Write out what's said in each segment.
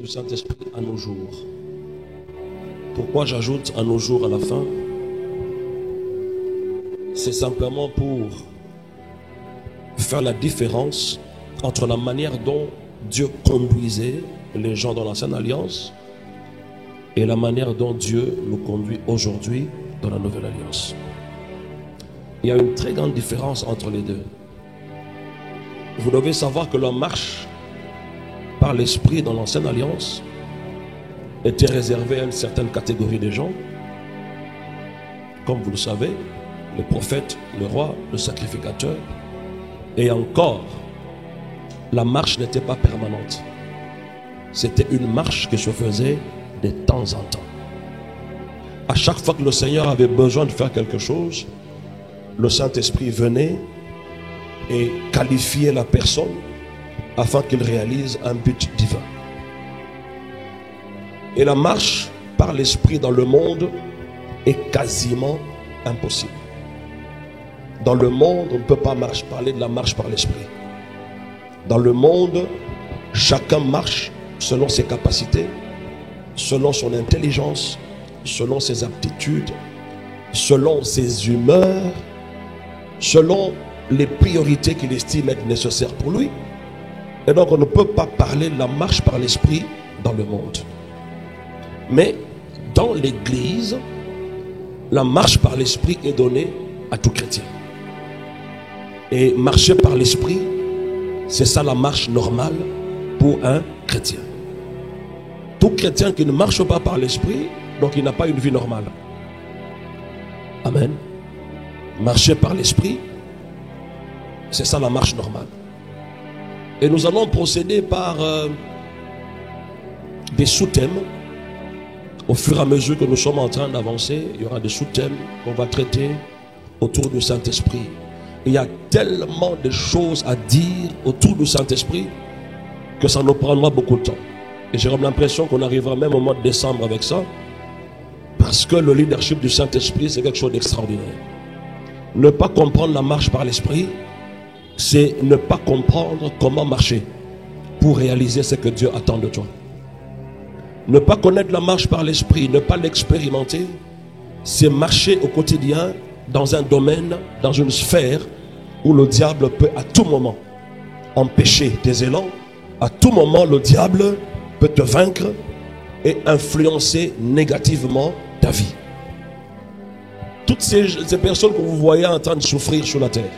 du Saint-Esprit à nos jours. Pourquoi j'ajoute à nos jours à la fin? C'est simplement pour faire la différence entre la manière dont Dieu conduisait les gens dans l'ancienne alliance et la manière dont Dieu nous conduit aujourd'hui dans la nouvelle alliance. Il y a une très grande différence entre les deux. Vous devez savoir que la marche par l'esprit dans l'ancienne alliance était réservée à une certaine catégorie de gens. Comme vous le savez, le prophète, le roi, le sacrificateur. Et encore, la marche n'était pas permanente. C'était une marche qui se faisait de temps en temps. À chaque fois que le Seigneur avait besoin de faire quelque chose, le Saint-Esprit venait et qualifiait la personne afin qu'il réalise un but divin. Et la marche par l'Esprit dans le monde est quasiment impossible. Dans le monde, on ne peut pas parler de la marche par l'Esprit. Dans le monde, chacun marche selon ses capacités, selon son intelligence, selon ses aptitudes, selon ses humeurs, selon les priorités qu'il estime être nécessaires pour lui. Et donc on ne peut pas parler de la marche par l'Esprit dans le monde. Mais dans l'Église, la marche par l'Esprit est donnée à tout chrétien. Et marcher par l'Esprit, c'est ça la marche normale pour un chrétien. Tout chrétien qui ne marche pas par l'Esprit, donc il n'a pas une vie normale. Amen. Marcher par l'Esprit, c'est ça la marche normale. Et nous allons procéder par des sous-thèmes. Au fur et à mesure que nous sommes en train d'avancer, il y aura des sous-thèmes qu'on va traiter autour du Saint-Esprit. Il y a tellement de choses à dire autour du Saint-Esprit que ça nous prendra beaucoup de temps. Et j'ai l'impression qu'on arrivera même au mois de décembre avec ça, parce que le leadership du Saint-Esprit, c'est quelque chose d'extraordinaire. Ne pas comprendre la marche par l'Esprit, c'est ne pas comprendre comment marcher pour réaliser ce que Dieu attend de toi. Ne pas connaître la marche par l'Esprit, ne pas l'expérimenter, c'est marcher au quotidien dans un domaine, dans une sphère où le diable peut à tout moment empêcher tes élans. À tout moment, le diable peut te vaincre et influencer négativement ta vie. Toutes ces personnes que vous voyez en train de souffrir sur la terre,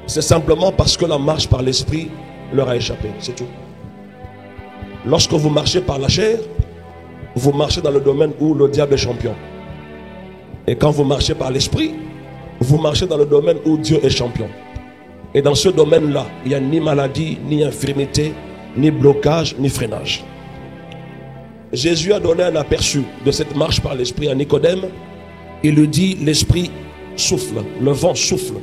c'est simplement parce que la marche par l'Esprit leur a échappé, c'est tout. Lorsque vous marchez par la chair, vous marchez dans le domaine où le diable est champion. Et quand vous marchez par l'Esprit, vous marchez dans le domaine où Dieu est champion. Et dans ce domaine-là, il n'y a ni maladie, ni infirmité, ni blocage, ni freinage. Jésus a donné un aperçu de cette marche par l'Esprit à Nicodème. Il lui dit, l'Esprit souffle, le vent souffle.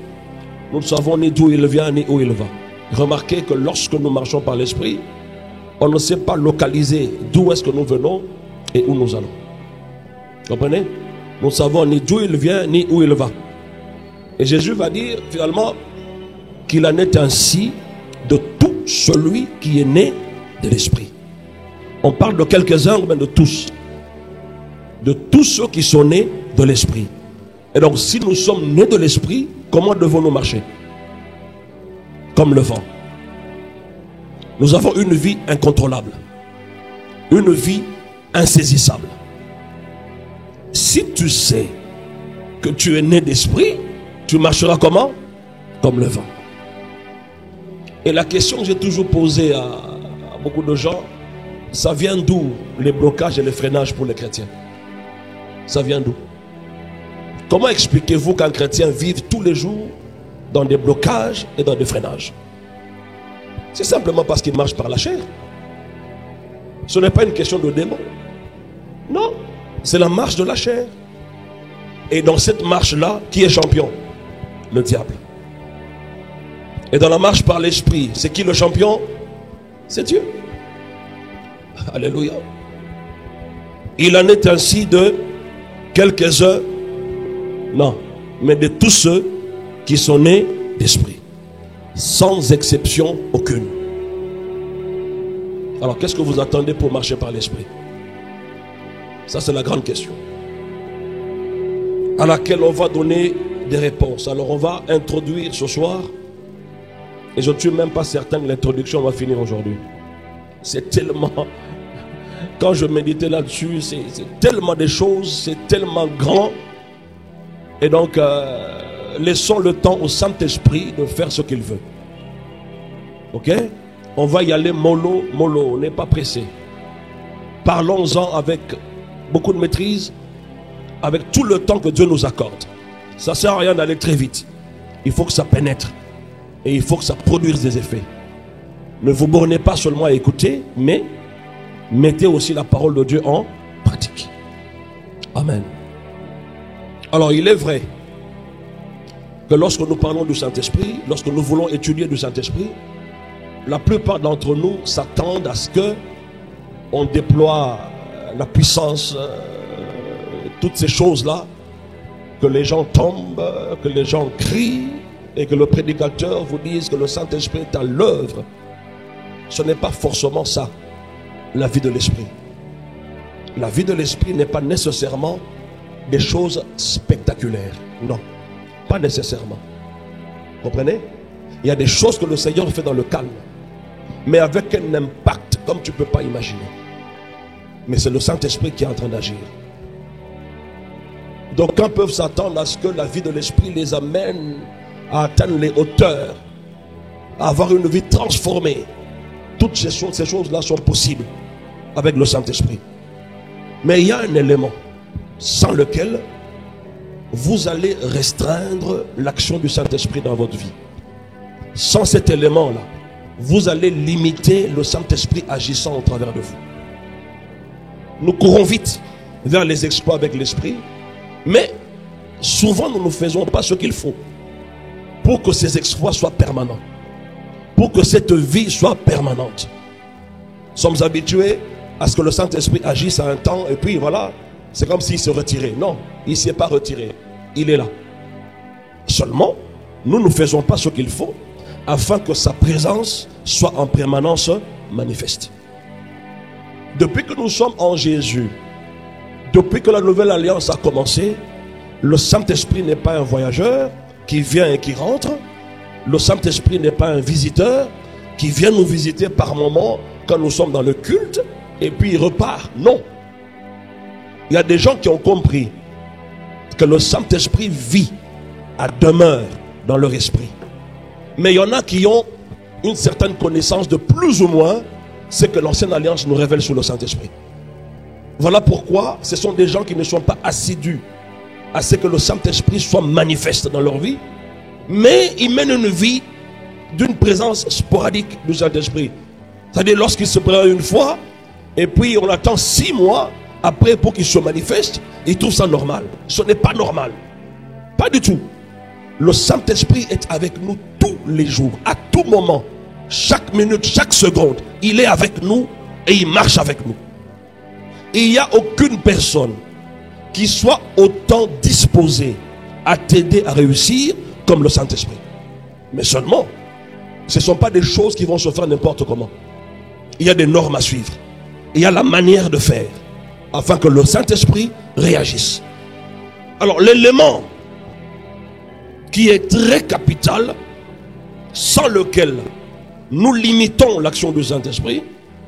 Nous ne savons ni d'où il vient, ni où il va. Remarquez que lorsque nous marchons par l'Esprit, on ne sait pas localiser d'où est-ce que nous venons et où nous allons. Comprenez? Nous ne savons ni d'où il vient, ni où il va. Et Jésus va dire finalement qu'il en est ainsi de tout celui qui est né de l'Esprit. On parle de quelques-uns, mais de tous. De tous ceux qui sont nés de l'Esprit. Et donc si nous sommes nés de l'Esprit, comment devons-nous marcher? Comme le vent. Nous avons une vie incontrôlable. Une vie insaisissable. Si tu sais que tu es né d'esprit, tu marcheras comment? Comme le vent. Et la question que j'ai toujours posée à beaucoup de gens, ça vient d'où les blocages et les freinages pour les chrétiens? Ça vient d'où? Comment expliquez-vous qu'un chrétien vive tous les jours dans des blocages et dans des freinages? C'est simplement parce qu'il marche par la chair. Ce n'est pas une question de démon. Non, c'est la marche de la chair. Et dans cette marche-là, qui est champion? Le diable. Et dans la marche par l'Esprit, c'est qui le champion? C'est Dieu. Alléluia. Il en est ainsi de quelques-uns, non, mais de tous ceux qui sont nés d'esprit. Sans exception aucune. Alors qu'est-ce que vous attendez pour marcher par l'esprit? Ça c'est la grande question à laquelle on va donner des réponses. Alors on va introduire ce soir, et je ne suis même pas certain que l'introduction va finir aujourd'hui. C'est tellement, quand je méditais là-dessus, c'est tellement des choses, c'est tellement grand. Et donc laissons le temps au Saint-Esprit de faire ce qu'il veut. Ok? On va y aller mollo, mollo, on n'est pas pressé. Parlons-en avec beaucoup de maîtrise, avec tout le temps que Dieu nous accorde. Ça ne sert à rien d'aller très vite. Il faut que ça pénètre. Et il faut que ça produise des effets. Ne vous bornez pas seulement à écouter, mais mettez aussi la parole de Dieu en pratique. Amen. Alors il est vrai que lorsque nous parlons du Saint-Esprit, lorsque nous voulons étudier du Saint-Esprit, la plupart d'entre nous s'attendent à ce que on déploie la puissance, toutes ces choses-là, que les gens tombent, que les gens crient, et que le prédicateur vous dise que le Saint-Esprit est à l'œuvre. Ce n'est pas forcément ça, la vie de l'Esprit. La vie de l'Esprit n'est pas nécessairement des choses spectaculaires. Non, pas nécessairement. Comprenez? Il y a des choses que le Seigneur fait dans le calme, mais avec un impact comme tu ne peux pas imaginer. Mais c'est le Saint-Esprit qui est en train d'agir. Donc quand peuvent s'attendre à ce que la vie de l'Esprit les amène à atteindre les hauteurs, à avoir une vie transformée, toutes ces choses-là sont possibles avec le Saint-Esprit. Mais il y a un élément sans lequel vous allez restreindre l'action du Saint-Esprit dans votre vie. Sans cet élément-là, vous allez limiter le Saint-Esprit agissant au travers de vous. Nous courons vite vers les exploits avec l'Esprit, mais souvent nous ne faisons pas ce qu'il faut pour que ces exploits soient permanents, pour que cette vie soit permanente. Nous sommes habitués à ce que le Saint-Esprit agisse à un temps et puis voilà, c'est comme s'il se retirait. Non, il ne s'est pas retiré, il est là. Seulement, nous ne faisons pas ce qu'il faut afin que sa présence soit en permanence manifeste. Depuis que nous sommes en Jésus, depuis que la nouvelle alliance a commencé, le Saint-Esprit n'est pas un voyageur qui vient et qui rentre. Le Saint-Esprit n'est pas un visiteur qui vient nous visiter par moment quand nous sommes dans le culte et puis il repart. Non. Il y a des gens qui ont compris que le Saint-Esprit vit, à demeure dans leur esprit. Mais il y en a qui ont une certaine connaissance de plus ou moins ce que l'ancienne alliance nous révèle sur le Saint-Esprit. Voilà pourquoi ce sont des gens qui ne sont pas assidus à ce que le Saint-Esprit soit manifeste dans leur vie, mais ils mènent une vie d'une présence sporadique du Saint-Esprit. C'est-à-dire lorsqu'il se présente une fois, et puis on attend 6 mois après pour qu'il se manifeste, ils trouvent ça normal. Ce n'est pas normal. Pas du tout. Le Saint-Esprit est avec nous tous les jours, à tout moment, chaque minute, chaque seconde. Il est avec nous et il marche avec nous. Il n'y a aucune personne qui soit autant disposée à t'aider à réussir comme le Saint-Esprit. Mais seulement, ce ne sont pas des choses qui vont se faire n'importe comment. Il y a des normes à suivre. Il y a la manière de faire afin que le Saint-Esprit réagisse. Alors l'élément qui est très capital, sans lequel nous limitons l'action du Saint-Esprit,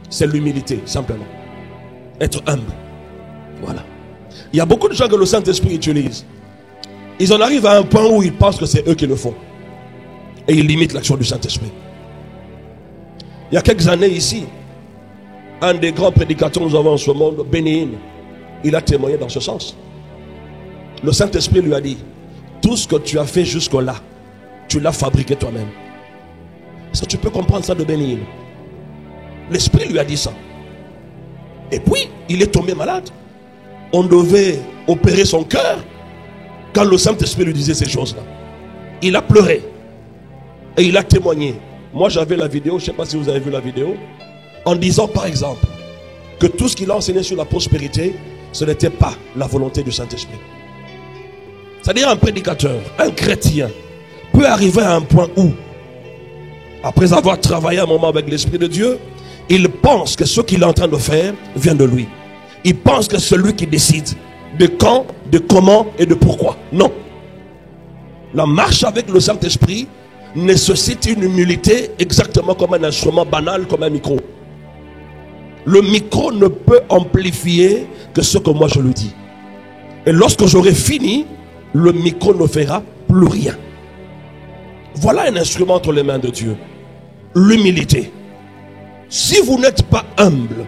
c'est l'humilité, simplement. Être humble. Voilà. Il y a beaucoup de gens que le Saint-Esprit utilise. Ils en arrivent à un point où ils pensent que c'est eux qui le font. Et ils limitent l'action du Saint-Esprit. Il y a quelques années ici, un des grands prédicateurs que nous avons en ce monde, Bénin, il a témoigné dans ce sens. Le Saint-Esprit lui a dit: tout ce que tu as fait jusque-là, tu l'as fabriqué toi-même. Est-ce que tu peux comprendre ça de Bénin? L'Esprit lui a dit ça. Et puis, il est tombé malade. On devait opérer son cœur quand le Saint-Esprit lui disait ces choses-là. Il a pleuré. Et il a témoigné. Moi, j'avais la vidéo, je ne sais pas si vous avez vu la vidéo, en disant par exemple que tout ce qu'il a enseigné sur la prospérité, ce n'était pas la volonté du Saint-Esprit. C'est-à-dire un prédicateur, un chrétien, peut arriver à un point où, après avoir travaillé un moment avec l'Esprit de Dieu, il pense que ce qu'il est en train de faire vient de lui. Il pense que c'est lui qui décide de quand, de comment et de pourquoi. Non. La marche avec le Saint-Esprit nécessite une humilité exactement comme un instrument banal, comme un micro. Le micro ne peut amplifier que ce que moi je lui dis. Et lorsque j'aurai fini, le micro ne fera plus rien. Voilà un instrument entre les mains de Dieu. L'humilité. Si vous n'êtes pas humble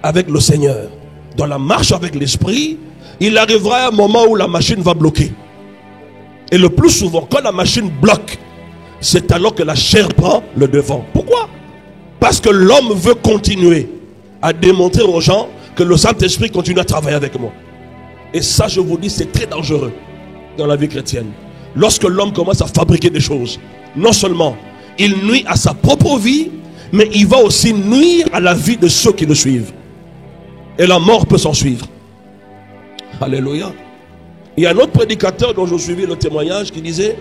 avec le Seigneur, dans la marche avec l'Esprit, il arrivera un moment où la machine va bloquer. Et le plus souvent, quand la machine bloque, c'est alors que la chair prend le devant. Pourquoi? Parce que l'homme veut continuer à démontrer aux gens que le Saint-Esprit continue à travailler avec moi. Et ça, je vous dis, c'est très dangereux dans la vie chrétienne. Lorsque l'homme commence à fabriquer des choses, non seulement il nuit à sa propre vie, mais il va aussi nuire à la vie de ceux qui le suivent. Et la mort peut s'en suivre. Alléluia. Il y a un autre prédicateur dont je suivis le témoignage qui disait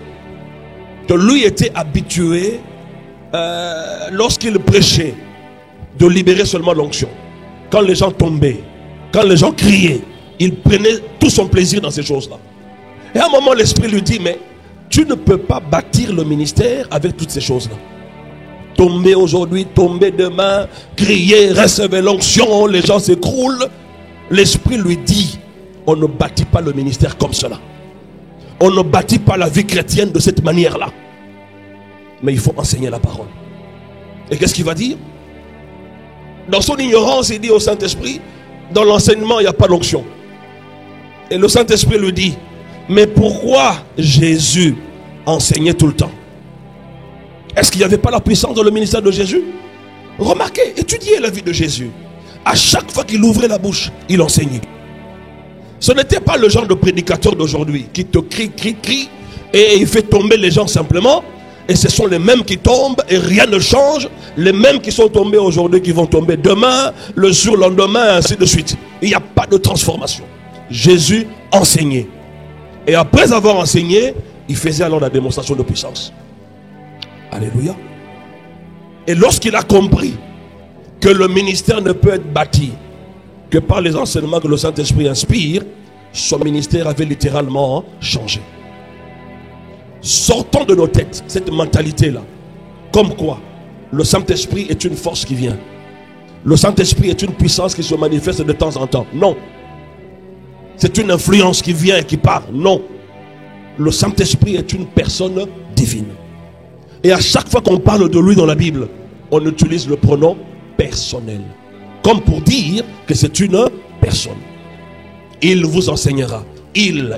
que lui était habitué, lorsqu'il prêchait, de libérer seulement l'onction. Quand les gens tombaient, quand les gens criaient, il prenait tout son plaisir dans ces choses-là. Et à un moment, l'Esprit lui dit, mais tu ne peux pas bâtir le ministère avec toutes ces choses-là. Tomber aujourd'hui, tomber demain, crier, recevoir l'onction, les gens s'écroulent. L'Esprit lui dit, on ne bâtit pas le ministère comme cela. On ne bâtit pas la vie chrétienne de cette manière-là. Mais il faut enseigner la parole. Et qu'est-ce qu'il va dire? Dans son ignorance, il dit au Saint-Esprit, dans l'enseignement, il n'y a pas d'onction. Et le Saint-Esprit lui dit, mais pourquoi Jésus enseignait tout le temps? Est-ce qu'il n'y avait pas la puissance dans le ministère de Jésus? Remarquez, étudiez la vie de Jésus. À chaque fois qu'il ouvrait la bouche, il enseignait. Ce n'était pas le genre de prédicateur d'aujourd'hui qui te crie, et il fait tomber les gens simplement. Et ce sont les mêmes qui tombent et rien ne change. Les mêmes qui sont tombés aujourd'hui qui vont tomber demain, le surlendemain, ainsi de suite. Il n'y a pas de transformation. Jésus enseignait. Et après avoir enseigné, il faisait alors la démonstration de puissance. Alléluia. Et lorsqu'il a compris que le ministère ne peut être bâti que par les enseignements que le Saint-Esprit inspire, son ministère avait littéralement changé. Sortons de nos têtes cette mentalité-là. Comme quoi, le Saint-Esprit est une force qui vient. Le Saint-Esprit est une puissance qui se manifeste de temps en temps. Non. C'est une influence qui vient et qui part. Non. Le Saint-Esprit est une personne divine. Et à chaque fois qu'on parle de lui dans la Bible, on utilise le pronom personnel. Comme pour dire que c'est une personne. Il vous enseignera. Il.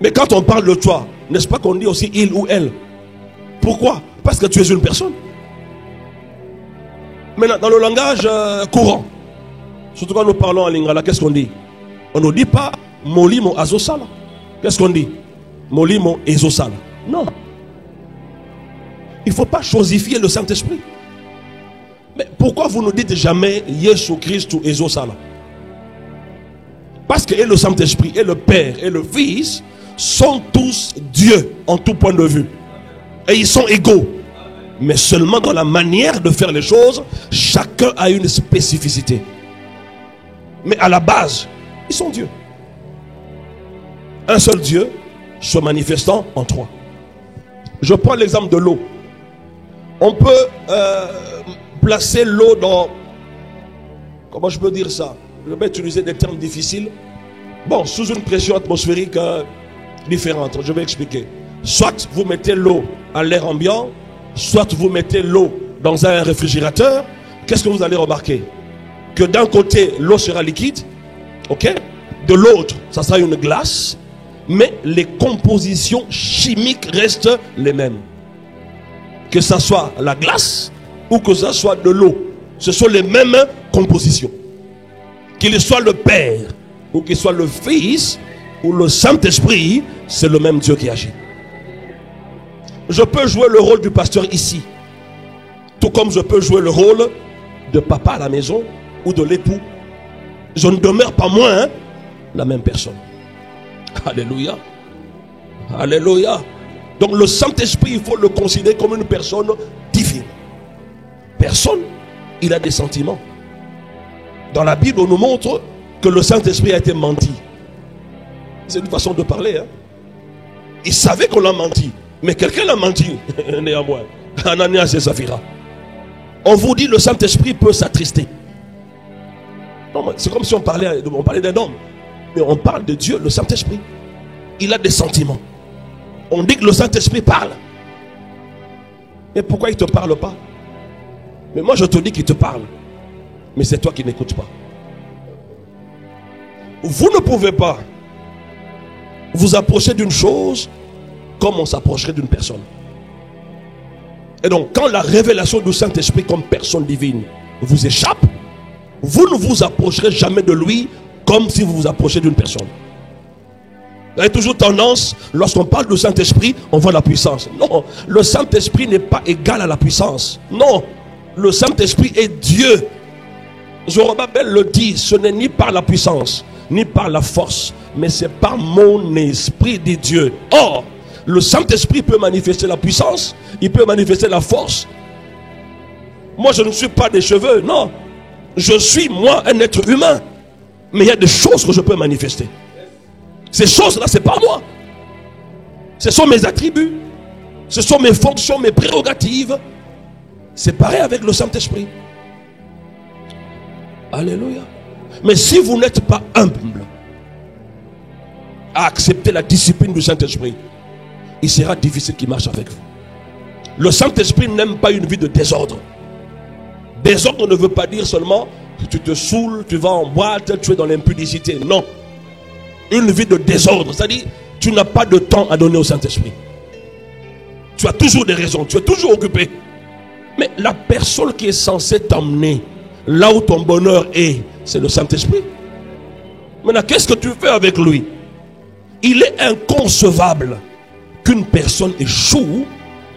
Mais quand on parle de toi, n'est-ce pas qu'on dit aussi il ou elle? Pourquoi? Parce que tu es une personne. Maintenant, dans le langage courant, surtout quand nous parlons en lingala, qu'est-ce qu'on dit? On ne dit pas molimo azosala. Qu'est-ce qu'on dit? Molimo ezosala. Non. Il ne faut pas chosifier le Saint-Esprit. Mais pourquoi vous ne dites jamais Yesu Christ ou ezosala? Parce que et le Saint-Esprit, et le Père, et le Fils sont tous Dieu en tout point de vue. Et ils sont égaux. Mais seulement dans la manière de faire les choses, chacun a une spécificité. Mais à la base, ils sont Dieu. Un seul Dieu se manifestant en trois. Je prends l'exemple de l'eau. On peut placer l'eau dans... Comment je peux dire ça? Je vais utiliser des termes difficiles. Bon, sous une pression atmosphérique différente. Je vais expliquer. Soit vous mettez l'eau à l'air ambiant, soit vous mettez l'eau dans un réfrigérateur. Qu'est-ce que vous allez remarquer? Que d'un côté, l'eau sera liquide, ok? De l'autre, ça sera une glace, mais les compositions chimiques restent les mêmes. Que ça soit la glace ou que ça soit de l'eau, ce sont les mêmes compositions. Qu'il soit le Père ou qu'il soit le Fils ou le Saint-Esprit, c'est le même Dieu qui agit. Je peux jouer le rôle du pasteur ici, tout comme je peux jouer le rôle de papa à la maison ou de l'époux. Je ne demeure pas moins la même personne. Alléluia. Alléluia. Donc le Saint-Esprit, il faut le considérer comme une personne divine. personne, il a des sentiments. Dans la Bible, on nous montre que le Saint-Esprit a été menti. C'est une façon de parler. Hein? Il savait qu'on l'a menti. Mais quelqu'un l'a menti. Néanmoins. Ananias et Saphira. On vous dit le Saint-Esprit peut s'attrister. C'est comme si on parlait d'un homme. Mais on parle de Dieu, le Saint-Esprit. Il a des sentiments. On dit que le Saint-Esprit parle. Mais pourquoi il ne te parle pas? Mais moi je te dis qu'il te parle. Mais c'est toi qui n'écoutes pas. Vous ne pouvez pas vous approcher d'une chose comme on s'approcherait d'une personne. Et donc quand la révélation du Saint-Esprit comme personne divine vous échappe, vous ne vous approcherez jamais de lui comme si vous vous approchez d'une personne. Vous avez toujours tendance, lorsqu'on parle du Saint-Esprit, on voit la puissance. Non, le Saint-Esprit n'est pas égal à la puissance. Non, le Saint-Esprit est Dieu. Zorobabel le dit, ce n'est ni par la puissance, ni par la force, mais c'est par mon esprit, dit Dieu. Or, le Saint-Esprit peut manifester la puissance, il peut manifester la force. Moi, je ne suis pas des cheveux, non. Je suis, moi, un être humain. Mais il y a des choses que je peux manifester. Ces choses-là, ce n'est pas moi. Ce sont mes attributs. Ce sont mes fonctions, mes prérogatives. C'est pareil avec le Saint-Esprit. Alléluia. Mais si vous n'êtes pas humble à accepter la discipline du Saint-Esprit, il sera difficile qu'il marche avec vous. Le Saint-Esprit n'aime pas une vie de désordre. Désordre ne veut pas dire seulement que tu te saoules, tu vas en boîte, tu es dans l'impudicité. Non. Une vie de désordre, c'est-à-dire tu n'as pas de temps à donner au Saint-Esprit. Tu as toujours des raisons, tu es toujours occupé. Mais la personne qui est censée t'emmener là où ton bonheur est, c'est le Saint-Esprit. Maintenant, qu'est-ce que tu fais avec lui? Il est inconcevable qu'une personne échoue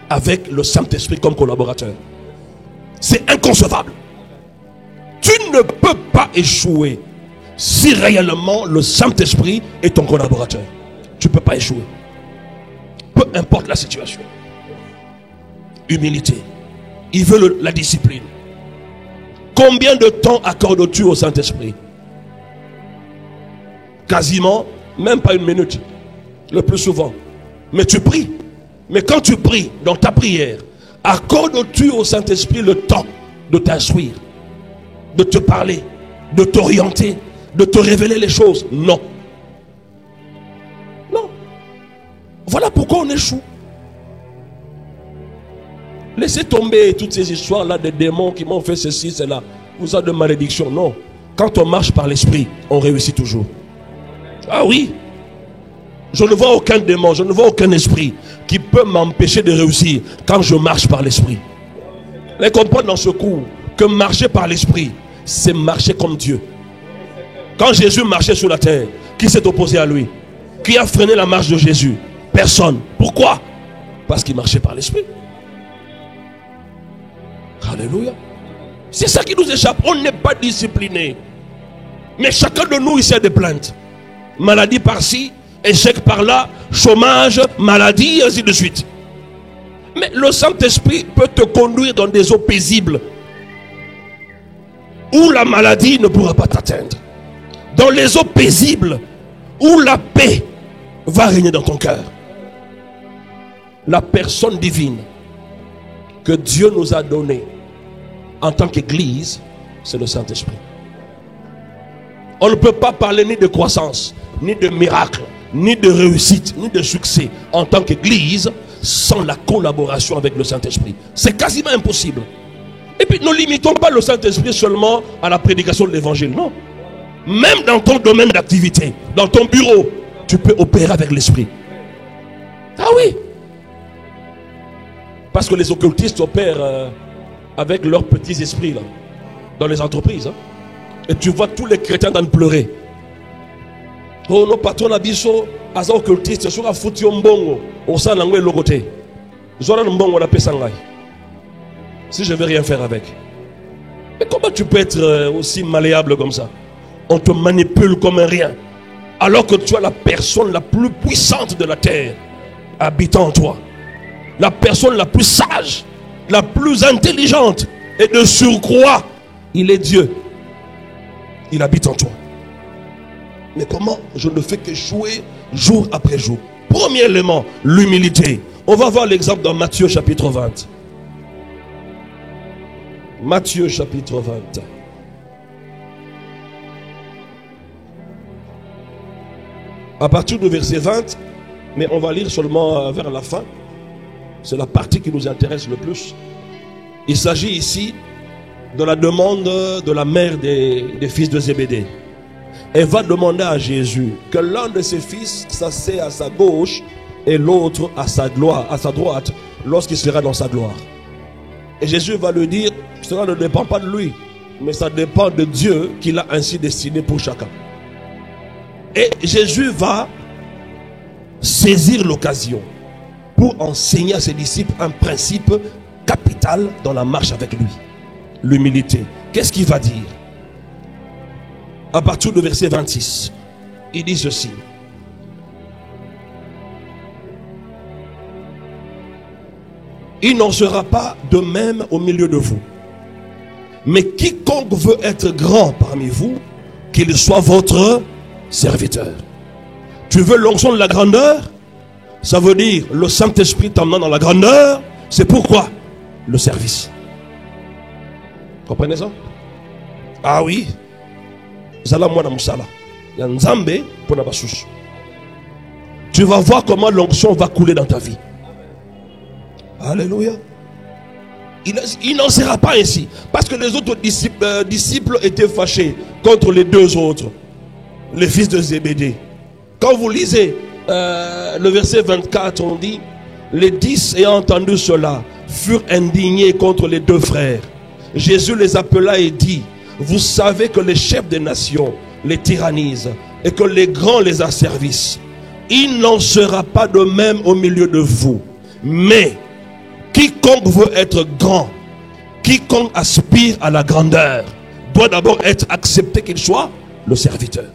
avec le Saint-Esprit comme collaborateur. C'est inconcevable. Tu ne peux pas échouer si réellement le Saint-Esprit est ton collaborateur. Tu ne peux pas échouer. Peu importe la situation. Humilité. Il veut la discipline. Combien de temps accordes-tu au Saint-Esprit? Quasiment, même pas une minute. Le plus souvent. Mais tu pries. Mais quand tu pries dans ta prière, accordes-tu au Saint-Esprit le temps de t'instruire, de te parler, de t'orienter, de te révéler les choses? Non. Non. Voilà pourquoi on échoue. Laissez tomber toutes ces histoires-là des démons qui m'ont fait ceci, cela. Vous avez de malédiction. Non. Quand on marche par l'esprit, on réussit toujours. Ah oui. Je ne vois aucun démon, je ne vois aucun esprit qui peut m'empêcher de réussir quand je marche par l'esprit. Les comprendre dans ce cours que marcher par l'esprit, c'est marcher comme Dieu. Quand Jésus marchait sur la terre, qui s'est opposé à lui? Qui a freiné la marche de Jésus? Personne. Pourquoi? Parce qu'il marchait par l'esprit. Alléluia. C'est ça qui nous échappe. On n'est pas discipliné. Mais chacun de nous ici a des plaintes. Maladie par-ci, échec par-là, chômage, maladie, ainsi de suite. Mais le Saint-Esprit peut te conduire dans des eaux paisibles où la maladie ne pourra pas t'atteindre. Dans les eaux paisibles où la paix va régner dans ton cœur. La personne divine que Dieu nous a donnée en tant qu'Église, c'est le Saint-Esprit. On ne peut pas parler ni de croissance, ni de miracle, ni de réussite, ni de succès en tant qu'Église sans la collaboration avec le Saint-Esprit. C'est quasiment impossible. Et puis ne limitons pas le Saint-Esprit seulement à la prédication de l'Évangile. Non. Même dans ton domaine d'activité, dans ton bureau, tu peux opérer avec l'Esprit. Ah oui. Parce que les occultistes opèrent avec leurs petits esprits là, dans les entreprises. Hein. Et tu vois tous les chrétiens dans pleurer. Oh, nos patrons abisso, as occultistes, sur la foutu mbongo, au sein de l'anglais Zoran mbongo la pesangai. Si je ne vais rien faire avec. Mais comment tu peux être aussi malléable comme ça? On te manipule comme un rien. Alors que tu as la personne la plus puissante de la terre habitant en toi. La personne la plus sage, la plus intelligente Et de surcroît, il est Dieu. Il habite en toi. Mais comment? Je ne fais qu'échouer jour après jour. Premier élément, l'humilité. On va voir l'exemple dans Matthieu chapitre 20. Matthieu chapitre 20. À partir du verset 20, mais on va lire seulement vers la fin. C'est la partie qui nous intéresse le plus. Il s'agit ici de la demande de la mère des fils de Zébédée. Elle va demander à Jésus que l'un de ses fils s'assied à sa gauche et l'autre à sa gloire, à sa droite, lorsqu'il sera dans sa gloire. Et Jésus va lui dire, cela ne dépend pas de lui, mais ça dépend de Dieu qui l'a ainsi destiné pour chacun. Et Jésus va saisir l'occasion pour enseigner à ses disciples un principe capital dans la marche avec lui. L'humilité. Qu'est-ce qu'il va dire? À partir du verset 26, il dit ceci. Il n'en sera pas de même au milieu de vous. Mais quiconque veut être grand parmi vous, qu'il soit votre serviteur. Tu veux l'onction de la grandeur? Ça veut dire le Saint-Esprit t'emmenant dans la grandeur. C'est pourquoi? Le service. Comprenez ça? Ah oui. Tu vas voir comment l'onction va couler dans ta vie. Alléluia. Il n'en sera pas ainsi. Parce que les autres disciples étaient fâchés contre les deux autres, les fils de Zébédée. Quand vous lisez le verset 24, on dit: les 10 ayant entendu cela furent indignés contre les deux frères. Jésus les appela et dit: vous savez que les chefs des nations les tyrannisent et que les grands les asservissent. Il n'en sera pas de même au milieu de vous. Mais quiconque veut être grand, quiconque aspire à la grandeur, doit d'abord être accepté qu'il soit le serviteur.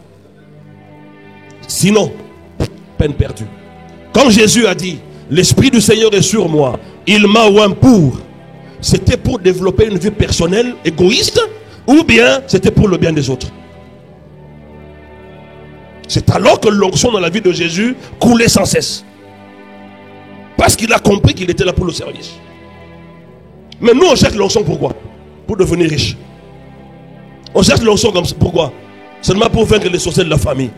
Sinon, peine perdue. Quand Jésus a dit: l'Esprit du Seigneur est sur moi, il m'a oint pour, c'était pour développer une vie personnelle égoïste, ou bien c'était pour le bien des autres? C'est alors que l'onction dans la vie de Jésus coulait sans cesse. Parce qu'il a compris qu'il était là pour le service. Mais nous on cherche l'onction pourquoi? Pour devenir riche. On cherche l'onction comme ça, pourquoi? Seulement pour vaincre les sorciers de la famille.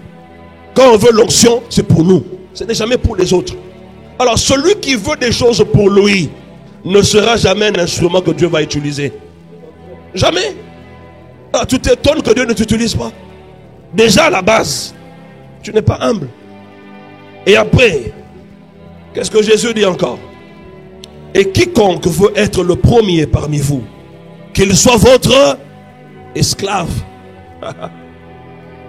Quand on veut l'onction, c'est pour nous. Ce n'est jamais pour les autres. Alors celui qui veut des choses pour lui ne sera jamais un instrument que Dieu va utiliser. Jamais. Alors, tu t'étonnes que Dieu ne t'utilise pas. Déjà à la base, tu n'es pas humble. Et après, qu'est-ce que Jésus dit encore? Et quiconque veut être le premier parmi vous, qu'il soit votre esclave.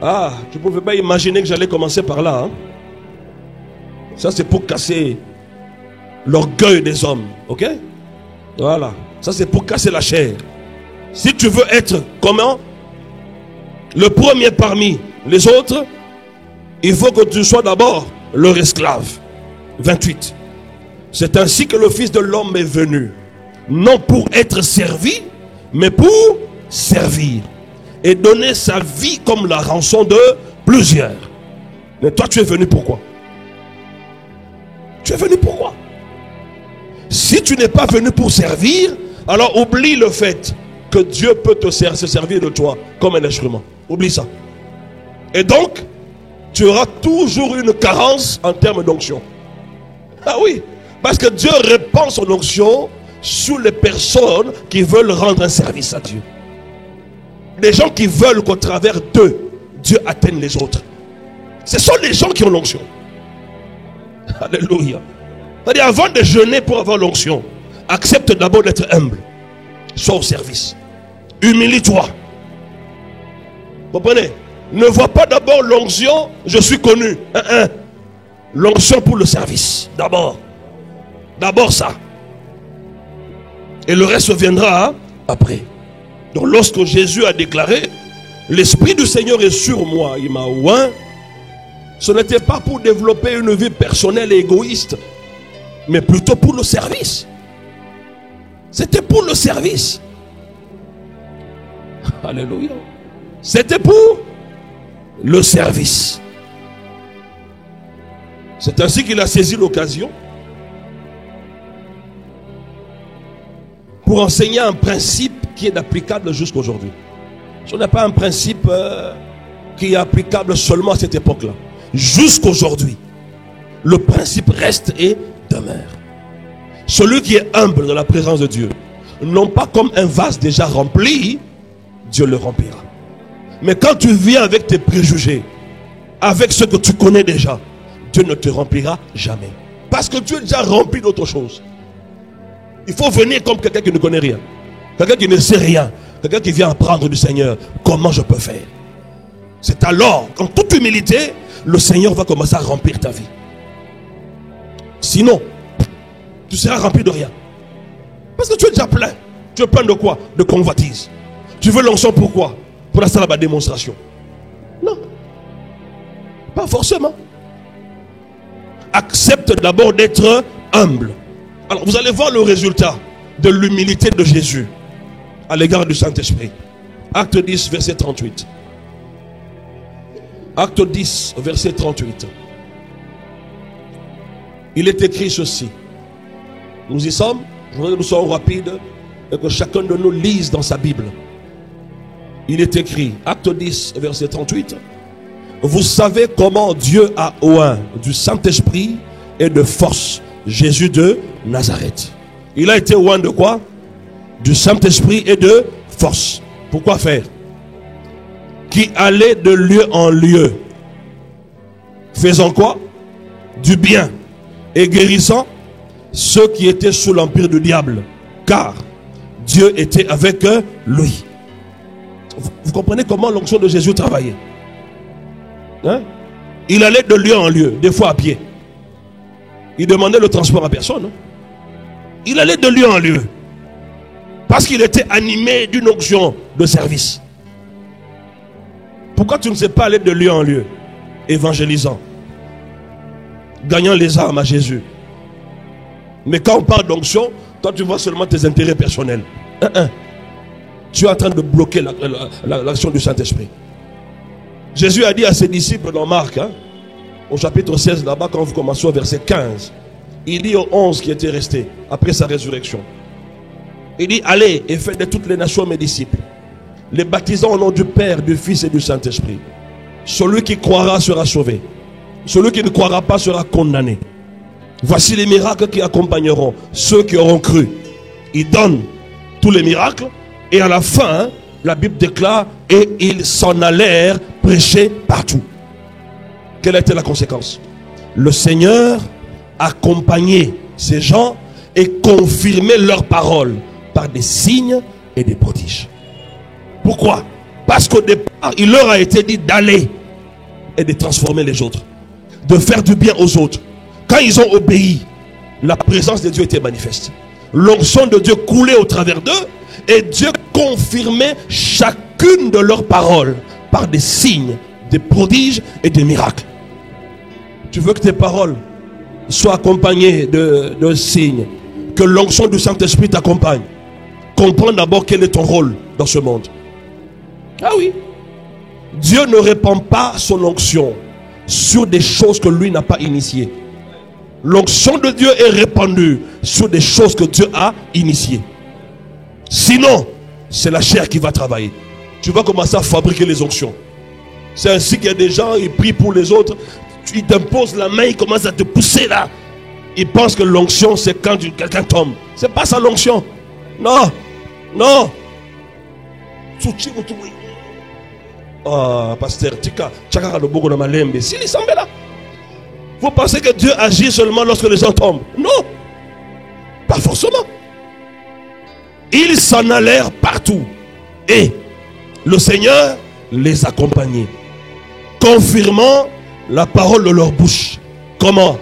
Ah, tu ne pouvais pas imaginer que j'allais commencer par là. Hein? Ça, c'est pour casser l'orgueil des hommes. Ok? Voilà. Ça, c'est pour casser la chair. Si tu veux être comment? Le premier parmi les autres, il faut que tu sois d'abord leur esclave. 28. C'est ainsi que le Fils de l'homme est venu, non pour être servi, mais pour servir et donner sa vie comme la rançon de plusieurs. Mais toi, tu es venu pourquoi? Tu es venu pourquoi? Si tu n'es pas venu pour servir, alors oublie le fait que Dieu peut se servir de toi comme un instrument. Oublie ça. Et donc, tu auras toujours une carence en termes d'onction. Ah oui, parce que Dieu répand son onction sur les personnes qui veulent rendre un service à Dieu. Les gens qui veulent qu'au travers d'eux, Dieu atteigne les autres. Ce sont les gens qui ont l'onction. Alléluia. C'est-à-dire, avant de jeûner pour avoir l'onction, accepte d'abord d'être humble. Sois au service. Humilie-toi. Vous comprenez? Ne vois pas d'abord l'onction, je suis connu. L'onction pour le service. D'abord. D'abord ça. Et le reste viendra après. Donc lorsque Jésus a déclaré: l'Esprit du Seigneur est sur moi, il m'a oint, ce n'était pas pour développer une vie personnelle et égoïste, mais plutôt pour le service. C'était pour le service. Alléluia. C'était pour le service. C'est ainsi qu'il a saisi l'occasion pour enseigner un principe qui est applicable jusqu'à aujourd'hui. Ce n'est pas un principe qui est applicable seulement à cette époque-là. Jusqu'à aujourd'hui, le principe reste et demeure. Celui qui est humble dans la présence de Dieu, non pas comme un vase déjà rempli, Dieu le remplira. Mais quand tu viens avec tes préjugés, avec ce que tu connais déjà, Dieu ne te remplira jamais. Parce que tu es déjà rempli d'autre chose. Il faut venir comme quelqu'un qui ne connaît rien. Quelqu'un qui ne sait rien. Quelqu'un qui vient apprendre du Seigneur comment je peux faire. C'est alors, en toute humilité, le Seigneur va commencer à remplir ta vie. Sinon, tu seras rempli de rien. Parce que tu es déjà plein. Tu es plein de quoi? De convoitise. Tu veux l'onction pourquoi? Pour la salle à démonstration. Non. Pas forcément. Accepte d'abord d'être humble. Alors vous allez voir le résultat de l'humilité de Jésus à l'égard du Saint-Esprit. Acte 10, verset 38. Acte 10, verset 38. Il est écrit ceci. Nous y sommes. Je voudrais que nous soyons rapides et que chacun de nous lise dans sa Bible. Il est écrit, Acte 10, verset 38. Vous savez comment Dieu a oint du Saint-Esprit et de force Jésus de Nazareth. Il a été oint de quoi? Du Saint-Esprit et de force. Pourquoi faire? Qui allait de lieu en lieu, faisant quoi? Du bien et guérissant ceux qui étaient sous l'empire du diable, car Dieu était avec lui. Vous comprenez comment l'onction de Jésus travaillait? Hein? Il allait de lieu en lieu, des fois à pied. Il demandait le transport à personne. Hein? Il allait de lieu en lieu. Parce qu'il était animé d'une onction de service. Pourquoi tu ne sais pas aller de lieu en lieu? Évangélisant. Gagnant les âmes à Jésus. Mais quand on parle d'onction, toi tu vois seulement tes intérêts personnels. Tu es en train de bloquer l'action du Saint-Esprit. Jésus a dit à ses disciples dans Marc, au chapitre 16 là-bas, quand vous commencez au verset 15, il dit aux 11 qui étaient restés après sa résurrection, il dit, allez et faites de toutes les nations mes disciples, les baptisant au nom du Père, du Fils et du Saint-Esprit. Celui qui croira sera sauvé, celui qui ne croira pas sera condamné. Voici les miracles qui accompagneront ceux qui auront cru. Il donne tous les miracles et à la fin, la Bible déclare, et ils s'en allèrent prêcher partout. Quelle a été la conséquence? Le Seigneur accompagnait ces gens et confirmait leurs paroles par des signes et des prodiges. Pourquoi? Parce qu'au départ, il leur a été dit d'aller et de transformer les autres, de faire du bien aux autres. Quand ils ont obéi, la présence de Dieu était manifeste. L'onction de Dieu coulait au travers d'eux et Dieu confirmait chacune de leurs paroles par des signes, des prodiges et des miracles. Tu veux que tes paroles soient accompagnées de signes, que l'onction du Saint-Esprit t'accompagne. Comprends d'abord quel est ton rôle dans ce monde. Ah oui. Dieu ne répand pas son onction sur des choses que lui n'a pas initiées. L'onction de Dieu est répandue sur des choses que Dieu a initiées. Sinon, c'est la chair qui va travailler. Tu vas commencer à fabriquer les onctions. C'est ainsi qu'il y a des gens, ils prient pour les autres. Ils t'imposent la main, ils commencent à te pousser là. Ils pensent que l'onction, c'est quand quelqu'un tombe. C'est pas ça l'onction. Non. Non. Ah, pasteur, tika, tchakara de bogo na malembe. Si il semble là. Vous pensez que Dieu agit seulement lorsque les gens tombent? Non. Pas forcément. Ils s'en allèrent partout. Et le Seigneur les accompagnait, confirmant la parole de leur bouche. Comment?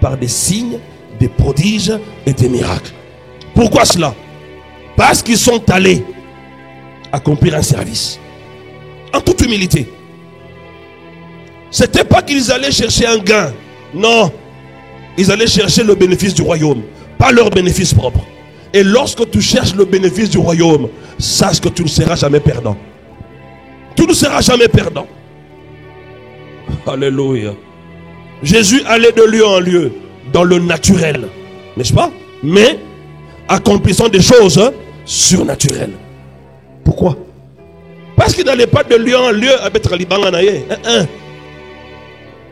Par des signes, des prodiges et des miracles. Pourquoi cela? Parce qu'ils sont allés accomplir un service. En toute humilité. C'était pas qu'ils allaient chercher un gain. Non. Ils allaient chercher le bénéfice du royaume, pas leur bénéfice propre. Et lorsque tu cherches le bénéfice du royaume, sache que tu ne seras jamais perdant. Tu ne seras jamais perdant. Alléluia. Jésus allait de lieu en lieu dans le naturel, n'est-ce pas? Mais accomplissant des choses surnaturelles. Pourquoi? Parce qu'il n'allait pas de lieu en lieu avec Tralibanganaye.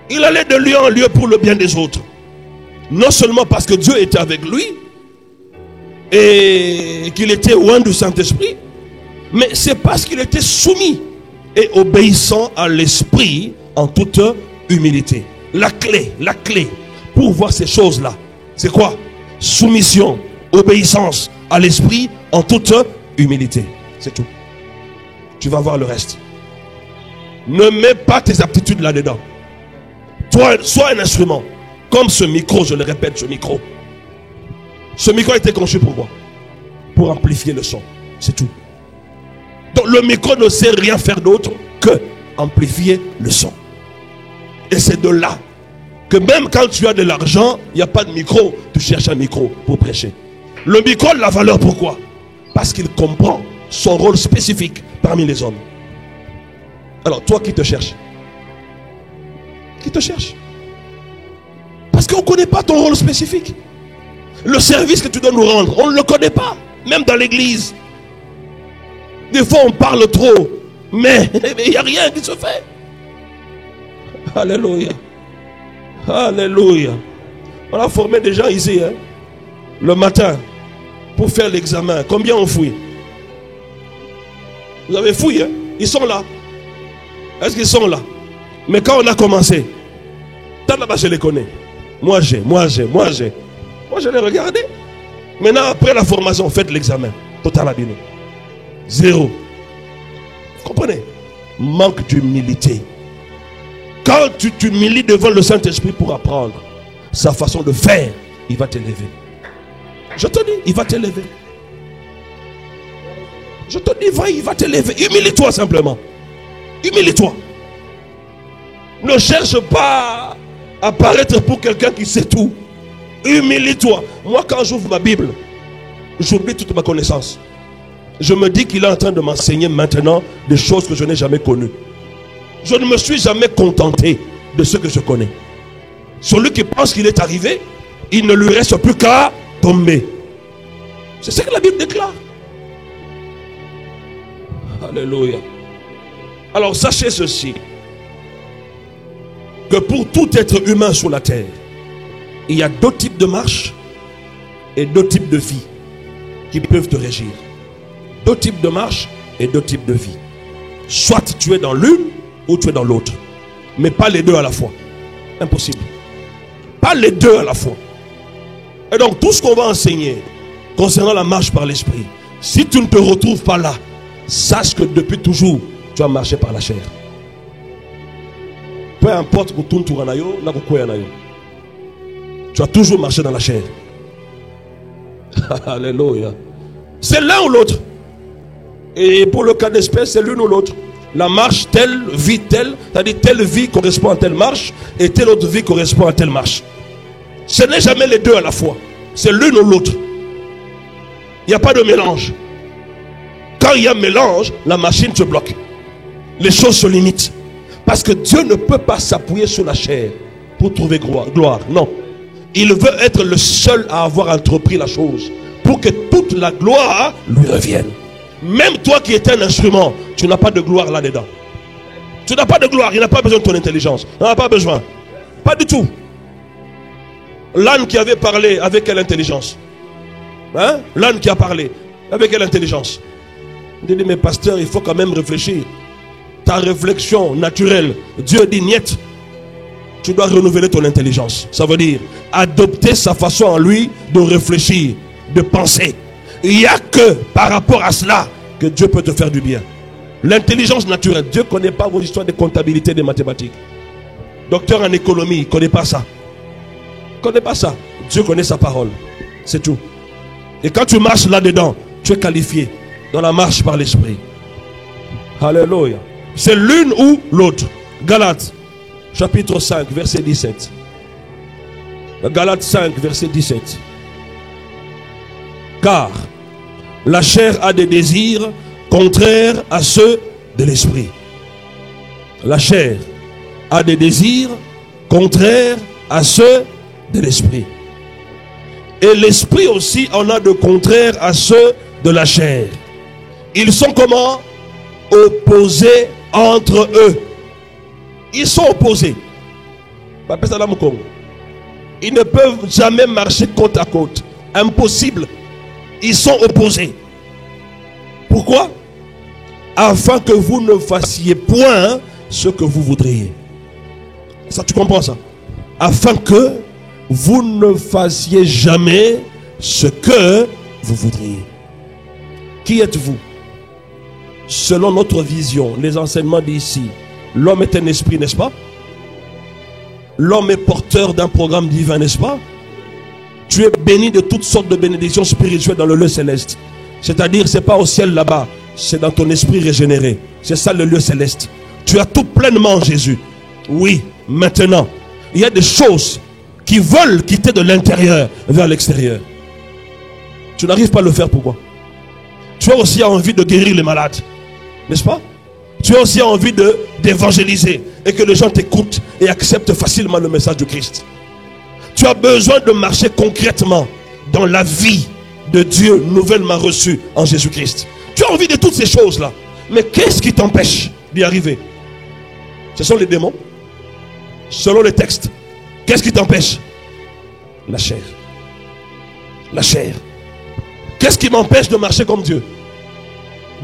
Il allait de lieu en lieu pour le bien des autres. Non seulement parce que Dieu était avec lui et qu'il était loin du Saint-Esprit, mais c'est parce qu'il était soumis et obéissant à l'Esprit en toute humilité. La clé pour voir ces choses-là, c'est quoi? Soumission, obéissance à l'Esprit en toute humilité. C'est tout. Tu vas voir le reste. Ne mets pas tes aptitudes là-dedans. Toi, sois un instrument. Comme ce micro, je le répète, ce micro. Ce micro a été conçu pour quoi? Pour amplifier le son. C'est tout. Donc le micro ne sait rien faire d'autre que amplifier le son. Et c'est de là que même quand tu as de l'argent, il n'y a pas de micro, tu cherches un micro pour prêcher. Le micro a de la valeur, pourquoi? Parce qu'il comprend son rôle spécifique parmi les hommes. Alors toi qui te cherches? Qui te cherche? Parce qu'on ne connaît pas ton rôle spécifique. Le service que tu dois nous rendre, on ne le connaît pas. Même dans l'église. Des fois on parle trop, mais il n'y a rien qui se fait. Alléluia. Alléluia. On a formé des gens ici, le matin, pour faire l'examen. Combien on fouille? Vous avez fouillé, ils sont là. Est-ce qu'ils sont là? Mais quand on a commencé, tant là-bas je les connais. Moi je les regardé. Maintenant après la formation, faites l'examen. Total abîmé. 0. Vous comprenez? Manque d'humilité. Quand tu t'humilies devant le Saint-Esprit pour apprendre sa façon de faire, il va t'élever. Je te dis, il va t'élever. Je te dis, il va t'élever. Humilie-toi simplement. Humilie-toi. Ne cherche pas à paraître pour quelqu'un qui sait tout. Humilie-toi. Moi, quand j'ouvre ma Bible, j'oublie toute ma connaissance. Je me dis qu'il est en train de m'enseigner maintenant des choses que je n'ai jamais connues. Je ne me suis jamais contenté de ce que je connais. Celui qui pense qu'il est arrivé, il ne lui reste plus qu'à tomber. C'est ce que la Bible déclare. Alléluia. Alors sachez ceci, que pour tout être humain sur la terre, il y a 2 types de marches et 2 types de vie qui peuvent te régir. 2 types de marches et 2 types de vie. Soit tu es dans l'une ou tu es dans l'autre, mais pas les deux à la fois. Impossible. Pas les deux à la fois. Et donc tout ce qu'on va enseigner concernant la marche par l'esprit, si tu ne te retrouves pas là, sache que depuis toujours tu as marché par la chair. Peu importe où tu tournes, tu as toujours marché dans la chair. Alléluia. C'est l'un ou l'autre. Et pour le cas d'espèce, c'est l'une ou l'autre. La marche telle, vie telle, c'est-à-dire telle vie correspond à telle marche et telle autre vie correspond à telle marche. Ce n'est jamais les deux à la fois. C'est l'une ou l'autre. Il n'y a pas de mélange. Quand il y a mélange, la machine se bloque. Les choses se limitent. Parce que Dieu ne peut pas s'appuyer sur la chair pour trouver gloire. Non. Il veut être le seul à avoir entrepris la chose pour que toute la gloire lui revienne. Même toi qui es un instrument, tu n'as pas de gloire là-dedans. Tu n'as pas de gloire, il n'a pas besoin de ton intelligence. Il n'en a pas besoin. Pas du tout. L'âne qui avait parlé, avec quelle intelligence? Hein? L'âne qui a parlé, avec quelle intelligence? Il dit, mais pasteur, il faut quand même réfléchir. Ta réflexion naturelle, Dieu dit, niet. Tu dois renouveler ton intelligence. Ça veut dire adopter sa façon en lui de réfléchir, de penser. Il n'y a que par rapport à cela que Dieu peut te faire du bien. L'intelligence naturelle, Dieu ne connaît pas vos histoires de comptabilité, de mathématiques. Docteur en économie, il ne connaît pas ça. Il ne connaît pas ça. Dieu connaît sa parole. C'est tout. Et quand tu marches là-dedans, tu es qualifié dans la marche par l'esprit. Alléluia. C'est l'une ou l'autre. Galates, chapitre 5, verset 17. Galates 5, verset 17. Car la chair a des désirs contraires à ceux de l'esprit. La chair a des désirs contraires à ceux de l'esprit. Et l'esprit aussi en a de contraires à ceux de la chair. Ils sont comment? Opposés entre eux. Ils sont opposés. Ils ne peuvent jamais marcher côte à côte. Impossible. Ils sont opposés. Pourquoi? Afin que vous ne fassiez point ce que vous voudriez. Ça, tu comprends ça? Afin que vous ne fassiez jamais ce que vous voudriez. Qui êtes-vous? Selon notre vision, les enseignements d'ici, l'homme est un esprit, n'est-ce pas? L'homme est porteur d'un programme divin, n'est-ce pas? Tu es béni de toutes sortes de bénédictions spirituelles dans le lieu céleste. C'est-à-dire, ce n'est pas au ciel là-bas, c'est dans ton esprit régénéré. C'est ça le lieu céleste. Tu as tout pleinement en Jésus. Oui, maintenant, il y a des choses qui veulent quitter de l'intérieur vers l'extérieur. Tu n'arrives pas à le faire, pourquoi? Tu as aussi envie de guérir les malades, n'est-ce pas? Tu as aussi envie d'évangéliser et que les gens t'écoutent et acceptent facilement le message de Christ. Tu as besoin de marcher concrètement dans la vie de Dieu nouvellement reçue en Jésus-Christ. Tu as envie de toutes ces choses-là. Mais qu'est-ce qui t'empêche d'y arriver? Ce sont les démons. Selon les textes, qu'est-ce qui t'empêche? La chair. La chair. Qu'est-ce qui m'empêche de marcher comme Dieu?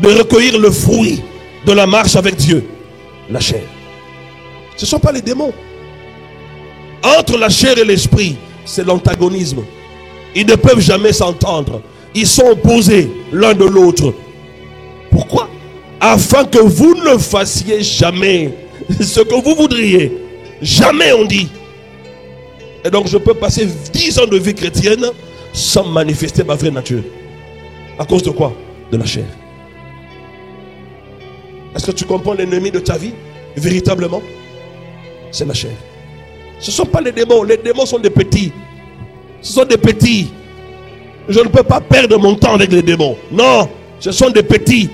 De recueillir le fruit de la marche avec Dieu? La chair. Ce ne sont pas les démons. Entre la chair et l'esprit, c'est l'antagonisme. Ils ne peuvent jamais s'entendre. Ils sont opposés l'un de l'autre. Pourquoi? Afin que vous ne fassiez jamais ce que vous voudriez. Jamais, on dit. Et donc je peux passer 10 ans de vie chrétienne sans manifester ma vraie nature. À cause de quoi? De la chair. Est-ce que tu comprends l'ennemi de ta vie? Véritablement, c'est la chair. Ce ne sont pas les démons. Les démons sont des petits. Ce sont des petits. Je ne peux pas perdre mon temps avec les démons. Non, ce sont des petits.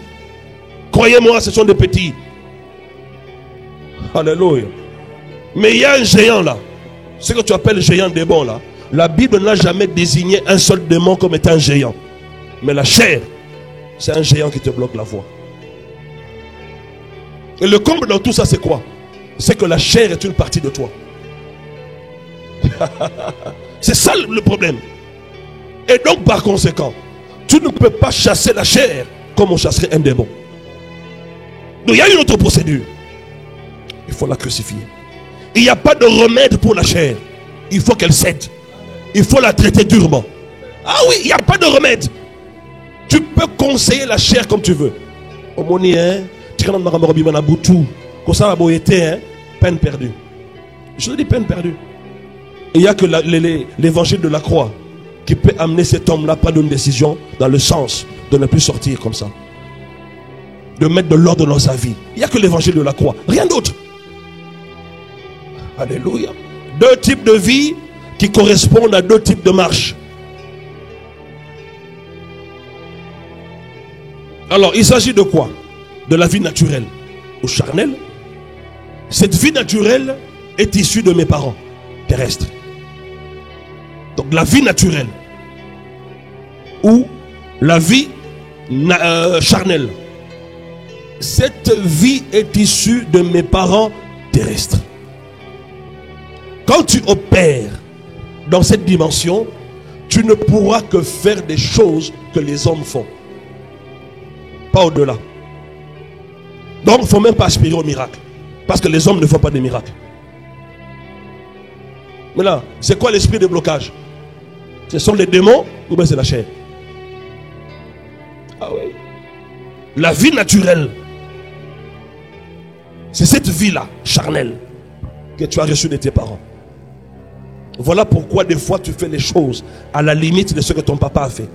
Croyez-moi, ce sont des petits. Alléluia. Mais il y a un géant là. Ce que tu appelles géant démon là. La Bible n'a jamais désigné un seul démon comme étant un géant. Mais la chair, c'est un géant qui te bloque la voie. Et le comble dans tout ça, c'est quoi? C'est que la chair est une partie de toi. C'est ça le problème. Et donc par conséquent, tu ne peux pas chasser la chair comme on chasserait un démon. Donc il y a une autre procédure. Il faut la crucifier. Il n'y a pas de remède pour la chair. Il faut qu'elle cède. Il faut la traiter durement. Ah oui, il n'y a pas de remède. Tu peux conseiller la chair comme tu veux. Peine perdue. Je te dis peine perdue. Il n'y a que l'évangile de la croix qui peut amener cet homme-là à prendre une décision dans le sens de ne plus sortir comme ça. De mettre de l'ordre dans sa vie. Il n'y a que l'évangile de la croix. Rien d'autre. Alléluia. Deux types de vie qui correspondent à deux types de marche. Alors, il s'agit de quoi? De la vie naturelle ou charnelle. Cette vie naturelle est issue de mes parents terrestres. Donc la vie naturelle ou la vie charnelle. Cette vie est issue de mes parents terrestres. Quand tu opères dans cette dimension, tu ne pourras que faire des choses que les hommes font. Pas au-delà. Donc il ne faut même pas aspirer au miracle. Parce que les hommes ne font pas des miracles. Mais là, c'est quoi l'esprit de blocage? Ce sont les démons ou bien c'est la chair? Ah oui. La vie naturelle, c'est cette vie-là, charnelle, que tu as reçue de tes parents. Voilà pourquoi des fois tu fais les choses à la limite de ce que ton papa a fait.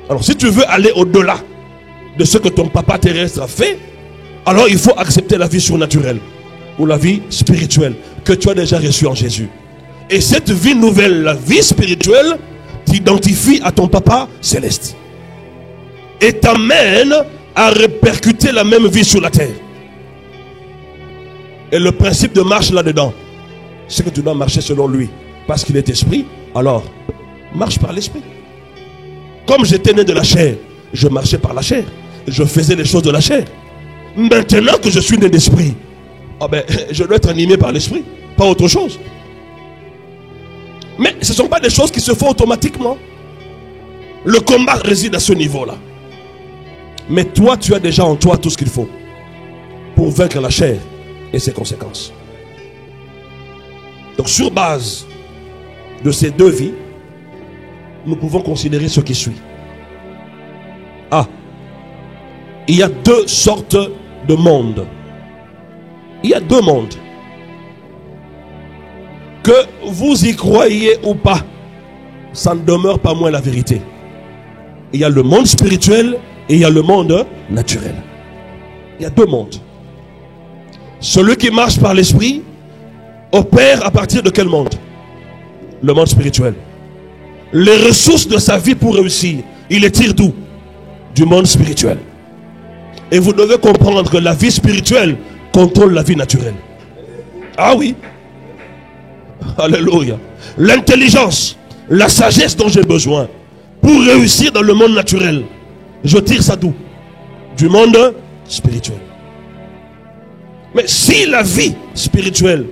Alors si tu veux aller au-delà de ce que ton papa terrestre a fait, alors il faut accepter la vie surnaturelle ou la vie spirituelle que tu as déjà reçue en Jésus. Et cette vie nouvelle, la vie spirituelle, t'identifie à ton papa céleste. Et t'amène à répercuter la même vie sur la terre. Et le principe de marche là-dedans, c'est que tu dois marcher selon lui. Parce qu'il est esprit, alors marche par l'esprit. Comme j'étais né de la chair, je marchais par la chair. Je faisais les choses de la chair. Maintenant que je suis né d'esprit, je dois être animé par l'esprit, pas autre chose. Mais ce ne sont pas des choses qui se font automatiquement. Le combat réside à ce niveau-là. Mais toi, tu as déjà en toi tout ce qu'il faut pour vaincre la chair et ses conséquences. Donc sur base de ces deux vies, nous pouvons considérer ce qui suit. Il y a deux sortes de mondes. Il y a deux mondes. Que vous y croyez ou pas, ça ne demeure pas moins la vérité. Il y a le monde spirituel et il y a le monde naturel. Il y a deux mondes. Celui qui marche par l'esprit opère à partir de quel monde? Le monde spirituel. Les ressources de sa vie pour réussir, il les tire d'où? Du monde spirituel. Et vous devez comprendre que la vie spirituelle contrôle la vie naturelle. Ah oui. Alléluia. L'intelligence, la sagesse dont j'ai besoin pour réussir dans le monde naturel, je tire ça d'où? Du monde spirituel. Mais si la vie spirituelle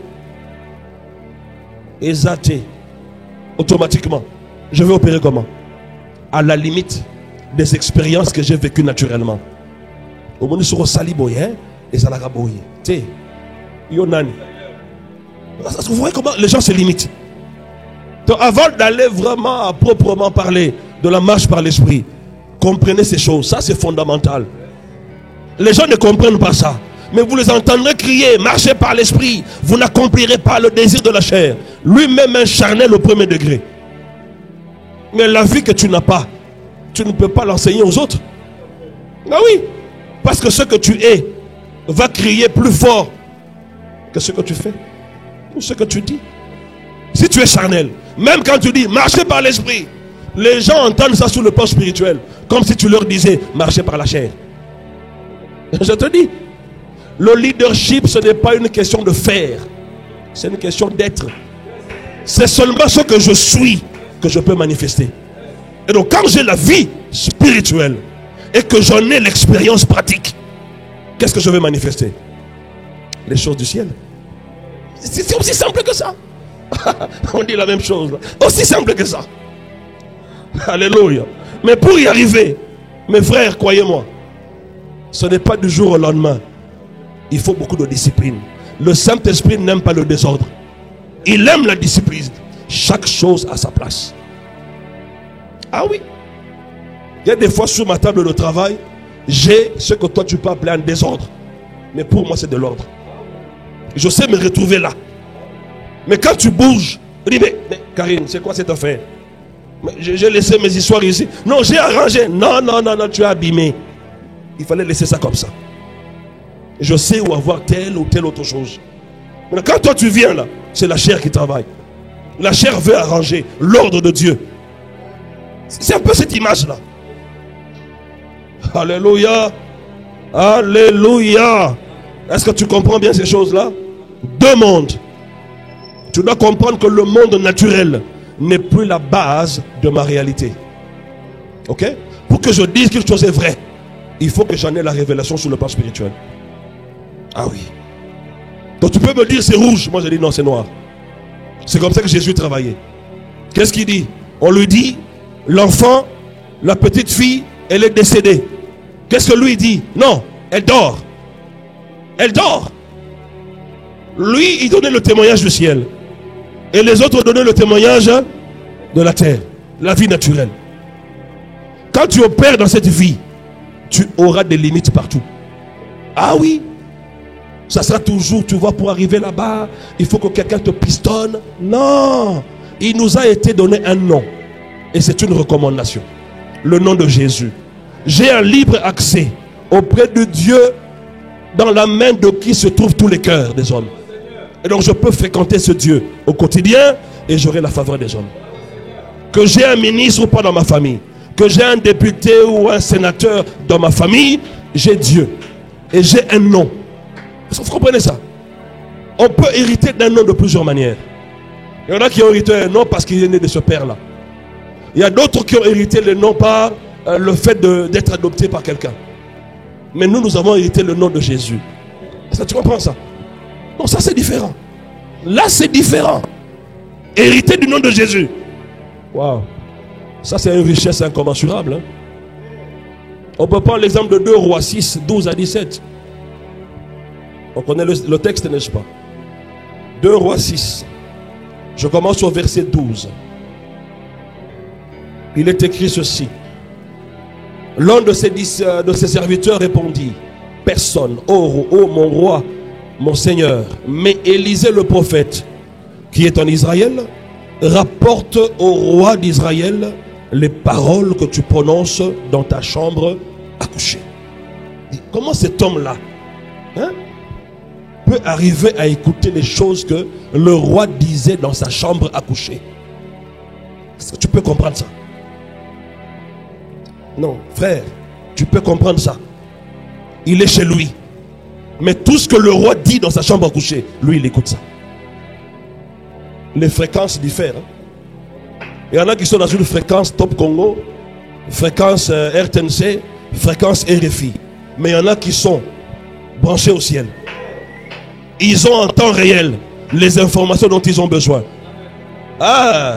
est zattée, automatiquement, je vais opérer comment? À la limite des expériences que j'ai vécues naturellement. Au monde sur Saliboye et Salagaboye. Tu sais, Yonani. Vous voyez comment les gens se limitent. Donc avant d'aller vraiment à proprement parler de la marche par l'esprit, comprenez ces choses. Ça c'est fondamental. Les gens ne comprennent pas ça. Mais vous les entendrez crier, marchez par l'esprit. Vous n'accomplirez pas le désir de la chair. Lui-même est charnel au premier degré. Mais la vie que tu n'as pas, tu ne peux pas l'enseigner aux autres. Ah oui. Parce que ce que tu es va crier plus fort que ce que tu fais ou ce que tu dis. Si tu es charnel, même quand tu dis marchez par l'esprit, les gens entendent ça sous le plan spirituel, comme si tu leur disais marchez par la chair. Je te dis, le leadership, ce n'est pas une question de faire, c'est une question d'être. C'est seulement ce que je suis que je peux manifester. Et donc quand j'ai la vie spirituelle et que j'en ai l'expérience pratique, qu'est-ce que je vais manifester? Les choses du ciel. C'est aussi simple que ça. On dit la même chose là. Aussi simple que ça. Alléluia. Mais pour y arriver, mes frères, croyez-moi, ce n'est pas du jour au lendemain. Il faut beaucoup de discipline. Le Saint-Esprit n'aime pas le désordre. Il aime la discipline. Chaque chose à sa place. Ah oui. Il y a des fois sur ma table de travail, j'ai ce que toi tu peux appeler un désordre. Mais pour moi c'est de l'ordre. Je sais me retrouver là. Mais quand tu bouges, tu dis mais Karine, c'est quoi cette affaire? J'ai laissé mes histoires ici. Non, j'ai arrangé. Non, tu as abîmé. Il fallait laisser ça comme ça. Je sais où avoir telle ou telle autre chose. Mais quand toi tu viens là, c'est la chair qui travaille. La chair veut arranger l'ordre de Dieu. C'est un peu cette image là. Alléluia. Alléluia. Est-ce que tu comprends bien ces choses là? Deux mondes. Tu dois comprendre que le monde naturel n'est plus la base de ma réalité. Ok? Pour que je dise quelque chose est vrai, il faut que j'en ai la révélation sur le plan spirituel. Ah oui. Donc tu peux me dire c'est rouge. Moi je dis non, c'est noir. C'est comme ça que Jésus travaillait. Qu'est-ce qu'il dit? On lui dit l'enfant, la petite fille, elle est décédée. Qu'est-ce que lui dit? Non, elle dort. Elle dort. Lui, il donnait le témoignage du ciel. Et les autres donnaient le témoignage de la terre. La vie naturelle. Quand tu opères dans cette vie, tu auras des limites partout. Ah oui. Ça sera toujours, tu vois, pour arriver là-bas, il faut que quelqu'un te pistonne. Non. Il nous a été donné un nom. Et c'est une recommandation. Le nom de Jésus. J'ai un libre accès auprès de Dieu, dans la main de qui se trouvent tous les cœurs des hommes. Et donc je peux fréquenter ce Dieu au quotidien et j'aurai la faveur des hommes. que j'ai un ministre ou pas dans ma famille, que j'ai un député ou un sénateur dans ma famille, j'ai Dieu. Et j'ai un nom. Vous comprenez ça? On peut hériter d'un nom de plusieurs manières. Il y en a qui ont hérité un nom parce qu'il est né de ce père-là. Il y a d'autres qui ont hérité le nom par le fait d'être adopté par quelqu'un. Mais nous avons hérité le nom de Jésus. Ça, tu comprends ça? Non, ça c'est différent. Là c'est différent. Hériter du nom de Jésus. Waouh. Ça c'est une richesse incommensurable. Hein? On peut prendre l'exemple de 2 Rois 6, 12 à 17. On connaît le texte, n'est-ce pas? 2 Rois 6. Je commence au verset 12. Il est écrit ceci. L'un de ses serviteurs répondit: personne, ô mon roi, mon seigneur, mais Élisée le prophète, qui est en Israël, rapporte au roi d'Israël les paroles que tu prononces dans ta chambre à coucher. Comment cet homme-là peut arriver à écouter les choses que le roi disait dans sa chambre à coucher? Est-ce que tu peux comprendre ça? Non, frère, tu peux comprendre ça. Il est chez lui. Mais tout ce que le roi dit dans sa chambre à coucher, lui, il écoute ça. Les fréquences diffèrent. Il y en a qui sont dans une fréquence Top Congo, fréquence RTNC, fréquence RFI. Mais il y en a qui sont branchés au ciel. Ils ont en temps réel les informations dont ils ont besoin.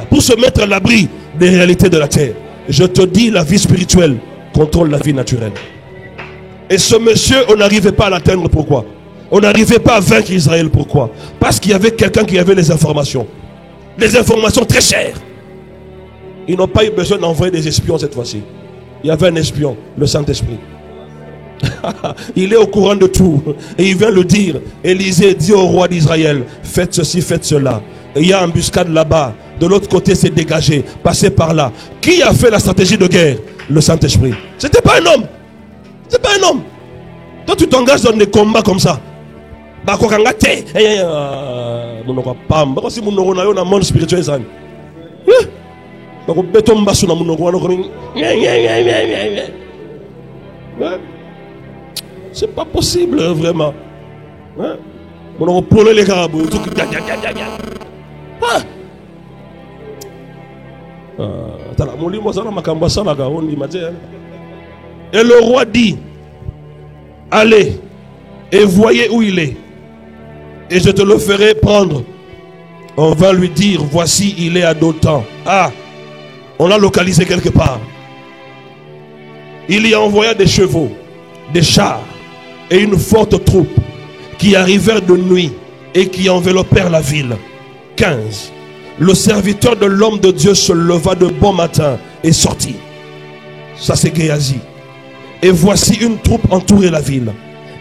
Pour se mettre à l'abri des réalités de la terre. Je te dis, la vie spirituelle contrôle la vie naturelle. Et ce monsieur, on n'arrivait pas à l'atteindre. Pourquoi? On n'arrivait pas à vaincre Israël. Pourquoi? Parce qu'il y avait quelqu'un qui avait les informations. Des informations très chères. Ils n'ont pas eu besoin d'envoyer des espions cette fois-ci. Il y avait un espion, le Saint-Esprit. Il est au courant de tout. Et il vient le dire. Élisée dit au roi d'Israël: faites ceci, faites cela. Et il y a une embuscade là-bas. De l'autre côté, c'est dégagé. Passez par là. Qui a fait la stratégie de guerre? Le Saint-Esprit. C'était pas un homme. C'est pas un homme. Toi, tu t'engages dans des combats comme ça. Monde spirituel. C'est pas possible, vraiment. On peut les carabous. Et le roi dit: allez et voyez où il est, et je te le ferai prendre. On va lui dire: voici, il est à Dothan. On l'a localisé quelque part. Il y envoya des chevaux, des chars et une forte troupe qui arrivèrent de nuit et qui enveloppèrent la ville. 15. Le serviteur de l'homme de Dieu se leva de bon matin et sortit. Ça c'est Géasi. Et voici une troupe entourait la ville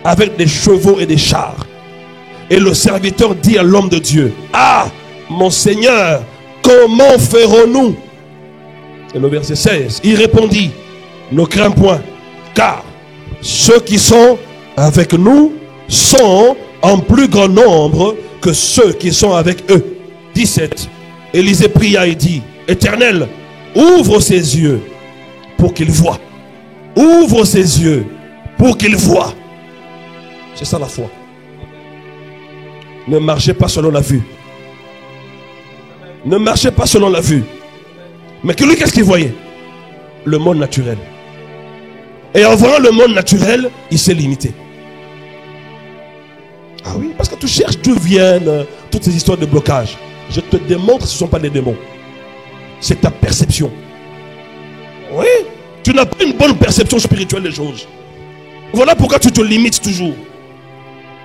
avec des chevaux et des chars. Et le serviteur dit à l'homme de Dieu: mon Seigneur, comment ferons-nous? Et le verset 16, il répondit: ne crains point, car ceux qui sont avec nous sont en plus grand nombre que ceux qui sont avec eux. 17. Élisée pria et dit: Éternel, ouvre ses yeux pour qu'il voie. Ouvre ses yeux pour qu'il voie. C'est ça la foi. Ne marchez pas selon la vue. Ne marchez pas selon la vue. Mais que lui, qu'est-ce qu'il voyait? Le monde naturel. Et en voyant le monde naturel, il s'est limité. Ah oui, parce que tu cherches d'où viennent toutes ces histoires de blocage. Je te démontre que ce ne sont pas des démons. C'est ta perception. Oui, tu n'as pas une bonne perception spirituelle des choses. Voilà pourquoi tu te limites toujours.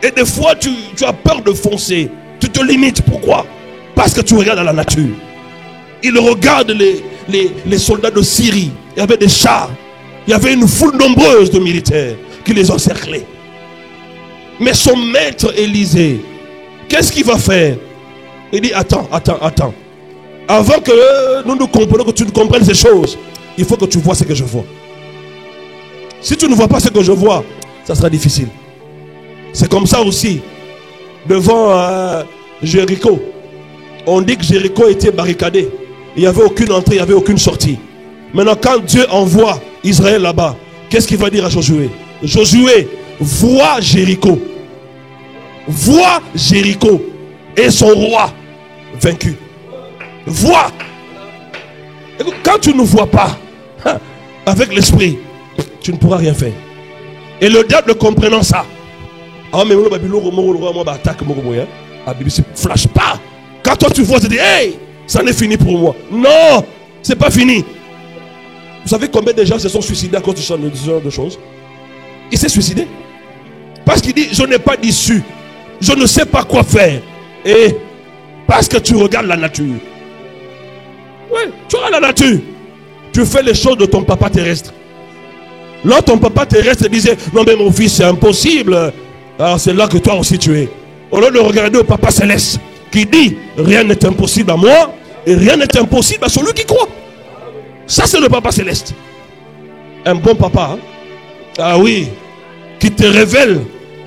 Et des fois, tu as peur de foncer. Tu te limites. Pourquoi? Parce que tu regardes à la nature. Il regarde les soldats de Syrie. Il y avait des chars. Il y avait une foule nombreuse de militaires qui les encerclaient. Mais son maître Élisée, qu'est-ce qu'il va faire? Il dit: attends. Avant que nous comprenions, que tu comprennes ces choses, il faut que tu vois ce que je vois. Si tu ne vois pas ce que je vois, ça sera difficile. C'est comme ça aussi devant Jéricho. On dit que Jéricho était barricadé. Il il n'y avait aucune entrée, il n'y avait aucune sortie. Maintenant, quand Dieu envoie Israël là-bas, qu'est-ce qu'il va dire à Josué? Josué, vois Jéricho. Vois Jéricho et son roi vaincu. Vois. Écoute, quand tu ne vois pas avec l'esprit, tu ne pourras rien faire. Et le diable comprenant ça, flash pas. Quand toi tu vois, tu dis, hey, ça n'est fini pour moi. Non, c'est pas fini. Vous savez combien de gens se sont suicidés à cause de ce genre de choses? Il s'est suicidé parce qu'il dit, je n'ai pas d'issue, je ne sais pas quoi faire. Et parce que tu regardes la nature. Oui, tu regardes la nature. Tu fais les choses de ton papa terrestre. Là, ton papa terrestre disait, non mais mon fils, c'est impossible. Alors c'est là que toi aussi tu es. Au lieu de regarder au papa céleste qui dit, rien n'est impossible à moi et rien n'est impossible à celui qui croit. Ça c'est le papa céleste. Un bon papa. Hein? Ah oui. Qui te révèle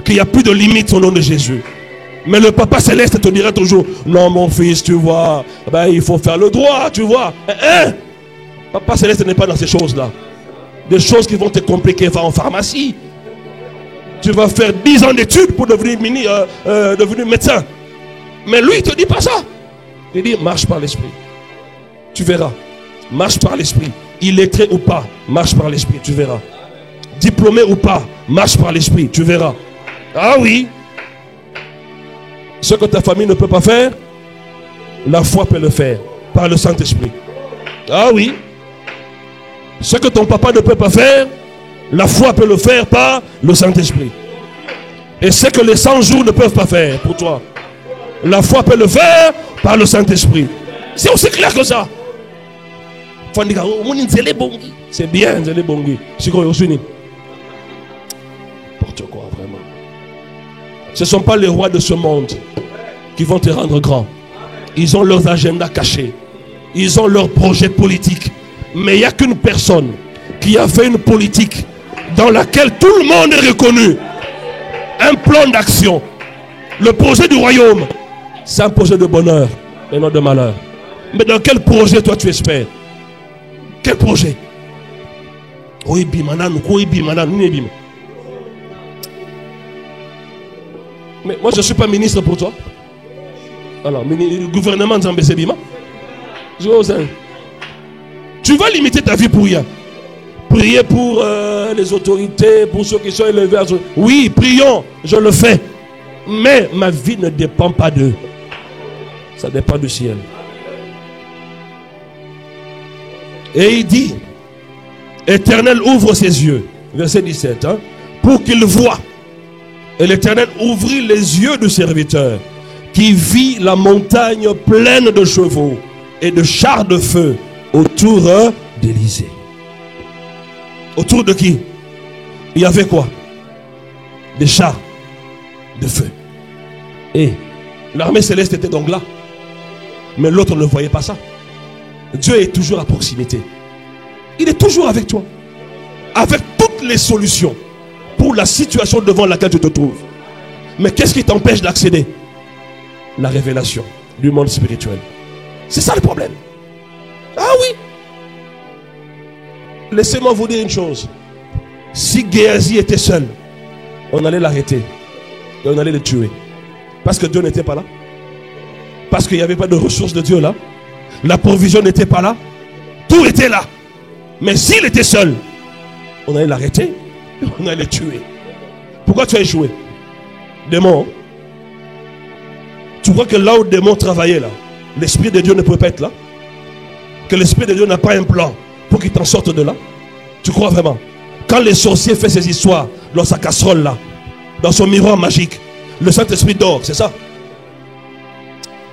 qu'il n'y a plus de limite au nom de Jésus. Mais le papa céleste te dira toujours, non mon fils, tu vois, ben, il faut faire le droit, tu vois. Papa céleste n'est pas dans ces choses-là. Des choses qui vont te compliquer, va en pharmacie. Tu vas faire 10 ans d'études pour devenir devenir médecin. Mais lui, il ne te dit pas ça. Il dit, marche par l'esprit. Tu verras. Marche par l'esprit. Illettré ou pas, marche par l'esprit, tu verras. Diplômé ou pas, marche par l'esprit, tu verras. Ah oui. Ce que ta famille ne peut pas faire, la foi peut le faire par le Saint-Esprit. Ah oui. Ce que ton papa ne peut pas faire, la foi peut le faire par le Saint-Esprit. Et ce que les 100 jours ne peuvent pas faire pour toi, la foi peut le faire par le Saint-Esprit. C'est aussi clair que ça. C'est bien, n'importe quoi vraiment. Ce ne sont pas les rois de ce monde qui vont te rendre grand. Ils ont leurs agendas cachés. Ils ont leurs projets politiques. Mais il n'y a qu'une personne qui a fait une politique dans laquelle tout le monde est reconnu. Un plan d'action. Le projet du royaume, c'est un projet de bonheur et non de malheur. Mais dans quel projet toi tu espères? Quel projet? Oui, mais moi je ne suis pas ministre pour toi. Alors, le gouvernement de Zambé Bima. Tu vas limiter ta vie pour rien. Prier pour les autorités, pour ceux qui sont élevés. Oui, prions, je le fais. Mais ma vie ne dépend pas d'eux. Ça dépend du ciel. Et il dit, Éternel, ouvre ses yeux. Verset 17. Hein, pour qu'il voie. Et l'Éternel ouvrit les yeux du serviteur, qui vit la montagne pleine de chevaux et de chars de feu autour d'Élysée. Autour de qui? Il y avait quoi? Des chars de feu. Et l'armée céleste était donc là. Mais l'autre ne voyait pas ça. Dieu est toujours à proximité. Il est toujours avec toi. Avec toutes les solutions pour la situation devant laquelle tu te trouves. Mais qu'est-ce qui t'empêche d'accéder? La révélation du monde spirituel. C'est ça le problème. Ah oui. Laissez-moi vous dire une chose. Si Géasi était seul, on allait l'arrêter. Et on allait le tuer. Parce que Dieu n'était pas là. Parce qu'il n'y avait pas de ressources de Dieu là. La provision n'était pas là. Tout était là. Mais s'il était seul, on allait l'arrêter. Et on allait le tuer. Pourquoi tu as échoué? Démon. Tu crois que là où le démon travaillait là, l'Esprit de Dieu ne pouvait pas être là? Que l'Esprit de Dieu n'a pas un plan pour qu'il t'en sorte de là? Tu crois vraiment? Quand les sorciers font ces histoires dans sa casserole là, dans son miroir magique, le Saint-Esprit dort, c'est ça?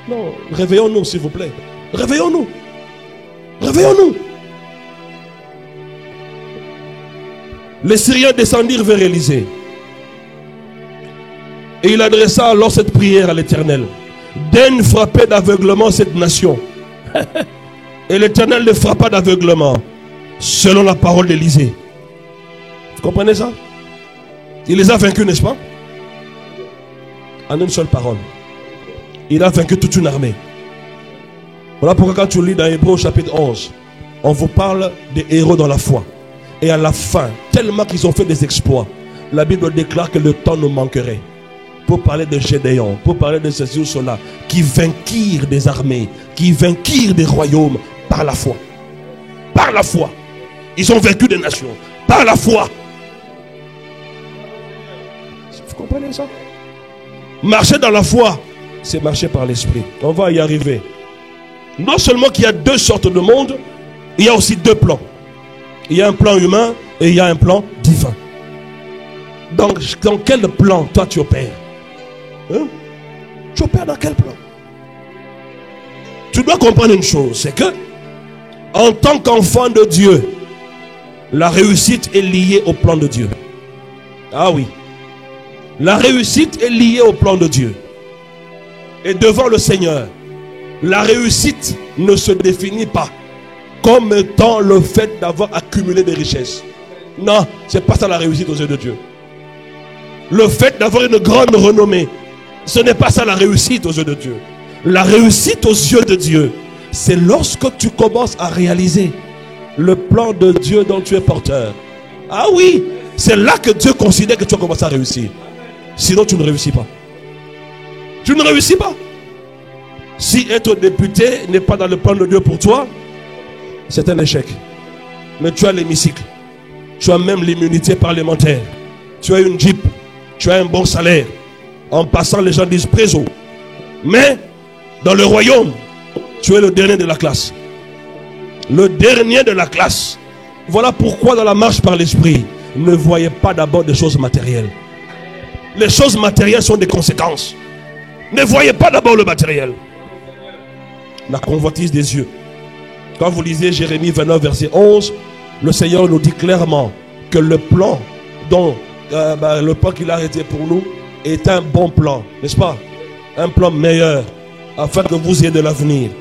Non, réveillons-nous s'il vous plaît. Réveillons-nous. Réveillons-nous. Les Syriens descendirent vers Élysée. Et il adressa alors cette prière à l'Éternel. Daigne frapper d'aveuglement cette nation. Et l'Éternel les frappa d'aveuglement, selon la parole d'Élysée. Vous comprenez ça? Il les a vaincus, n'est-ce pas? En une seule parole. Il a vaincu toute une armée. Voilà pourquoi quand tu lis dans Hébreux chapitre 11, on vous parle des héros dans la foi. Et à la fin, tellement qu'ils ont fait des exploits, la Bible déclare que le temps nous manquerait. Pour parler de Gédéon, pour parler de ceci ou cela, qui vainquirent des armées, qui vainquirent des royaumes par la foi. Par la foi. Ils ont vaincu des nations. Par la foi. Vous comprenez ça? Marcher dans la foi, c'est marcher par l'esprit. On va y arriver. Non seulement qu'il y a deux sortes de monde, il y a aussi deux plans. Il y a un plan humain et il y a un plan divin. Donc, dans quel plan toi tu opères? Hein? Tu opères dans quel plan? Tu dois comprendre une chose, c'est que en tant qu'enfant de Dieu, la réussite est liée au plan de Dieu. Ah oui. La réussite est liée au plan de Dieu. Et devant le Seigneur, la réussite ne se définit pas comme étant le fait d'avoir accumulé des richesses. Non, c'est pas ça la réussite aux yeux de Dieu. Le fait d'avoir une grande renommée, ce n'est pas ça la réussite aux yeux de Dieu. La réussite aux yeux de Dieu, c'est lorsque tu commences à réaliser le plan de Dieu dont tu es porteur. Ah oui, c'est là que Dieu considère que tu as commencé à réussir. Sinon tu ne réussis pas. Tu ne réussis pas. Si être député n'est pas dans le plan de Dieu pour toi, c'est un échec. Mais tu as l'hémicycle. Tu as même l'immunité parlementaire. Tu as une Jeep. Tu as un bon salaire. En passant, les gens disent préso. Mais dans le royaume, tu es le dernier de la classe. Le dernier de la classe. Voilà pourquoi dans la marche par l'esprit, ne voyez pas d'abord des choses matérielles. Les choses matérielles sont des conséquences. Ne voyez pas d'abord le matériel. La convoitise des yeux. Quand vous lisez Jérémie 29 verset 11, le Seigneur nous dit clairement que le plan dont le plan qu'il a arrêté pour nous est un bon plan, n'est-ce pas? Un plan meilleur, afin que vous ayez de l'avenir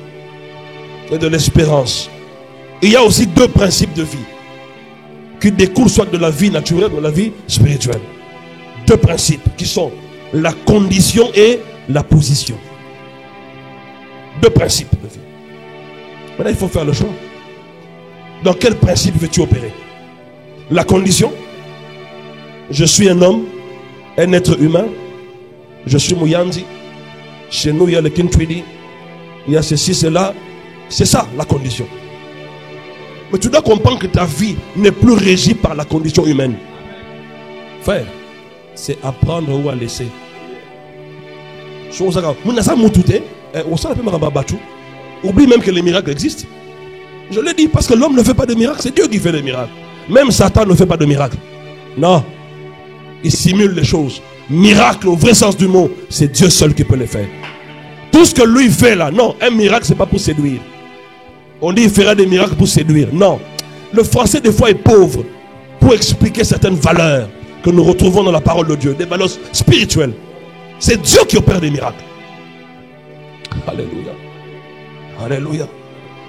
et de l'espérance. Il y a aussi deux principes de vie qui découlent soit de la vie naturelle ou de la vie spirituelle. Deux principes qui sont la condition et la position. Deux principes de vie. Maintenant, il faut faire le choix. Dans quel principe veux-tu opérer? La condition. Je suis un homme, un être humain. Je suis Mouyandi. Chez nous, il y a le Kintwidi. Il y a ceci, cela. C'est ça, la condition. Mais tu dois comprendre que ta vie n'est plus régie par la condition humaine. Frère, c'est apprendre ou à laisser. Oublie même que les miracles existent. Je le dis parce que l'homme ne fait pas de miracles, c'est Dieu qui fait des miracles. Même Satan ne fait pas de miracles. Non, il simule les choses. Miracle au vrai sens du mot, c'est Dieu seul qui peut les faire. Tout ce que lui fait là, non, un miracle c'est pas pour séduire. On dit il fera des miracles pour séduire. Non, le français des fois est pauvre pour expliquer certaines valeurs que nous retrouvons dans la parole de Dieu, des valeurs spirituelles. C'est Dieu qui opère des miracles. Alléluia. Alléluia.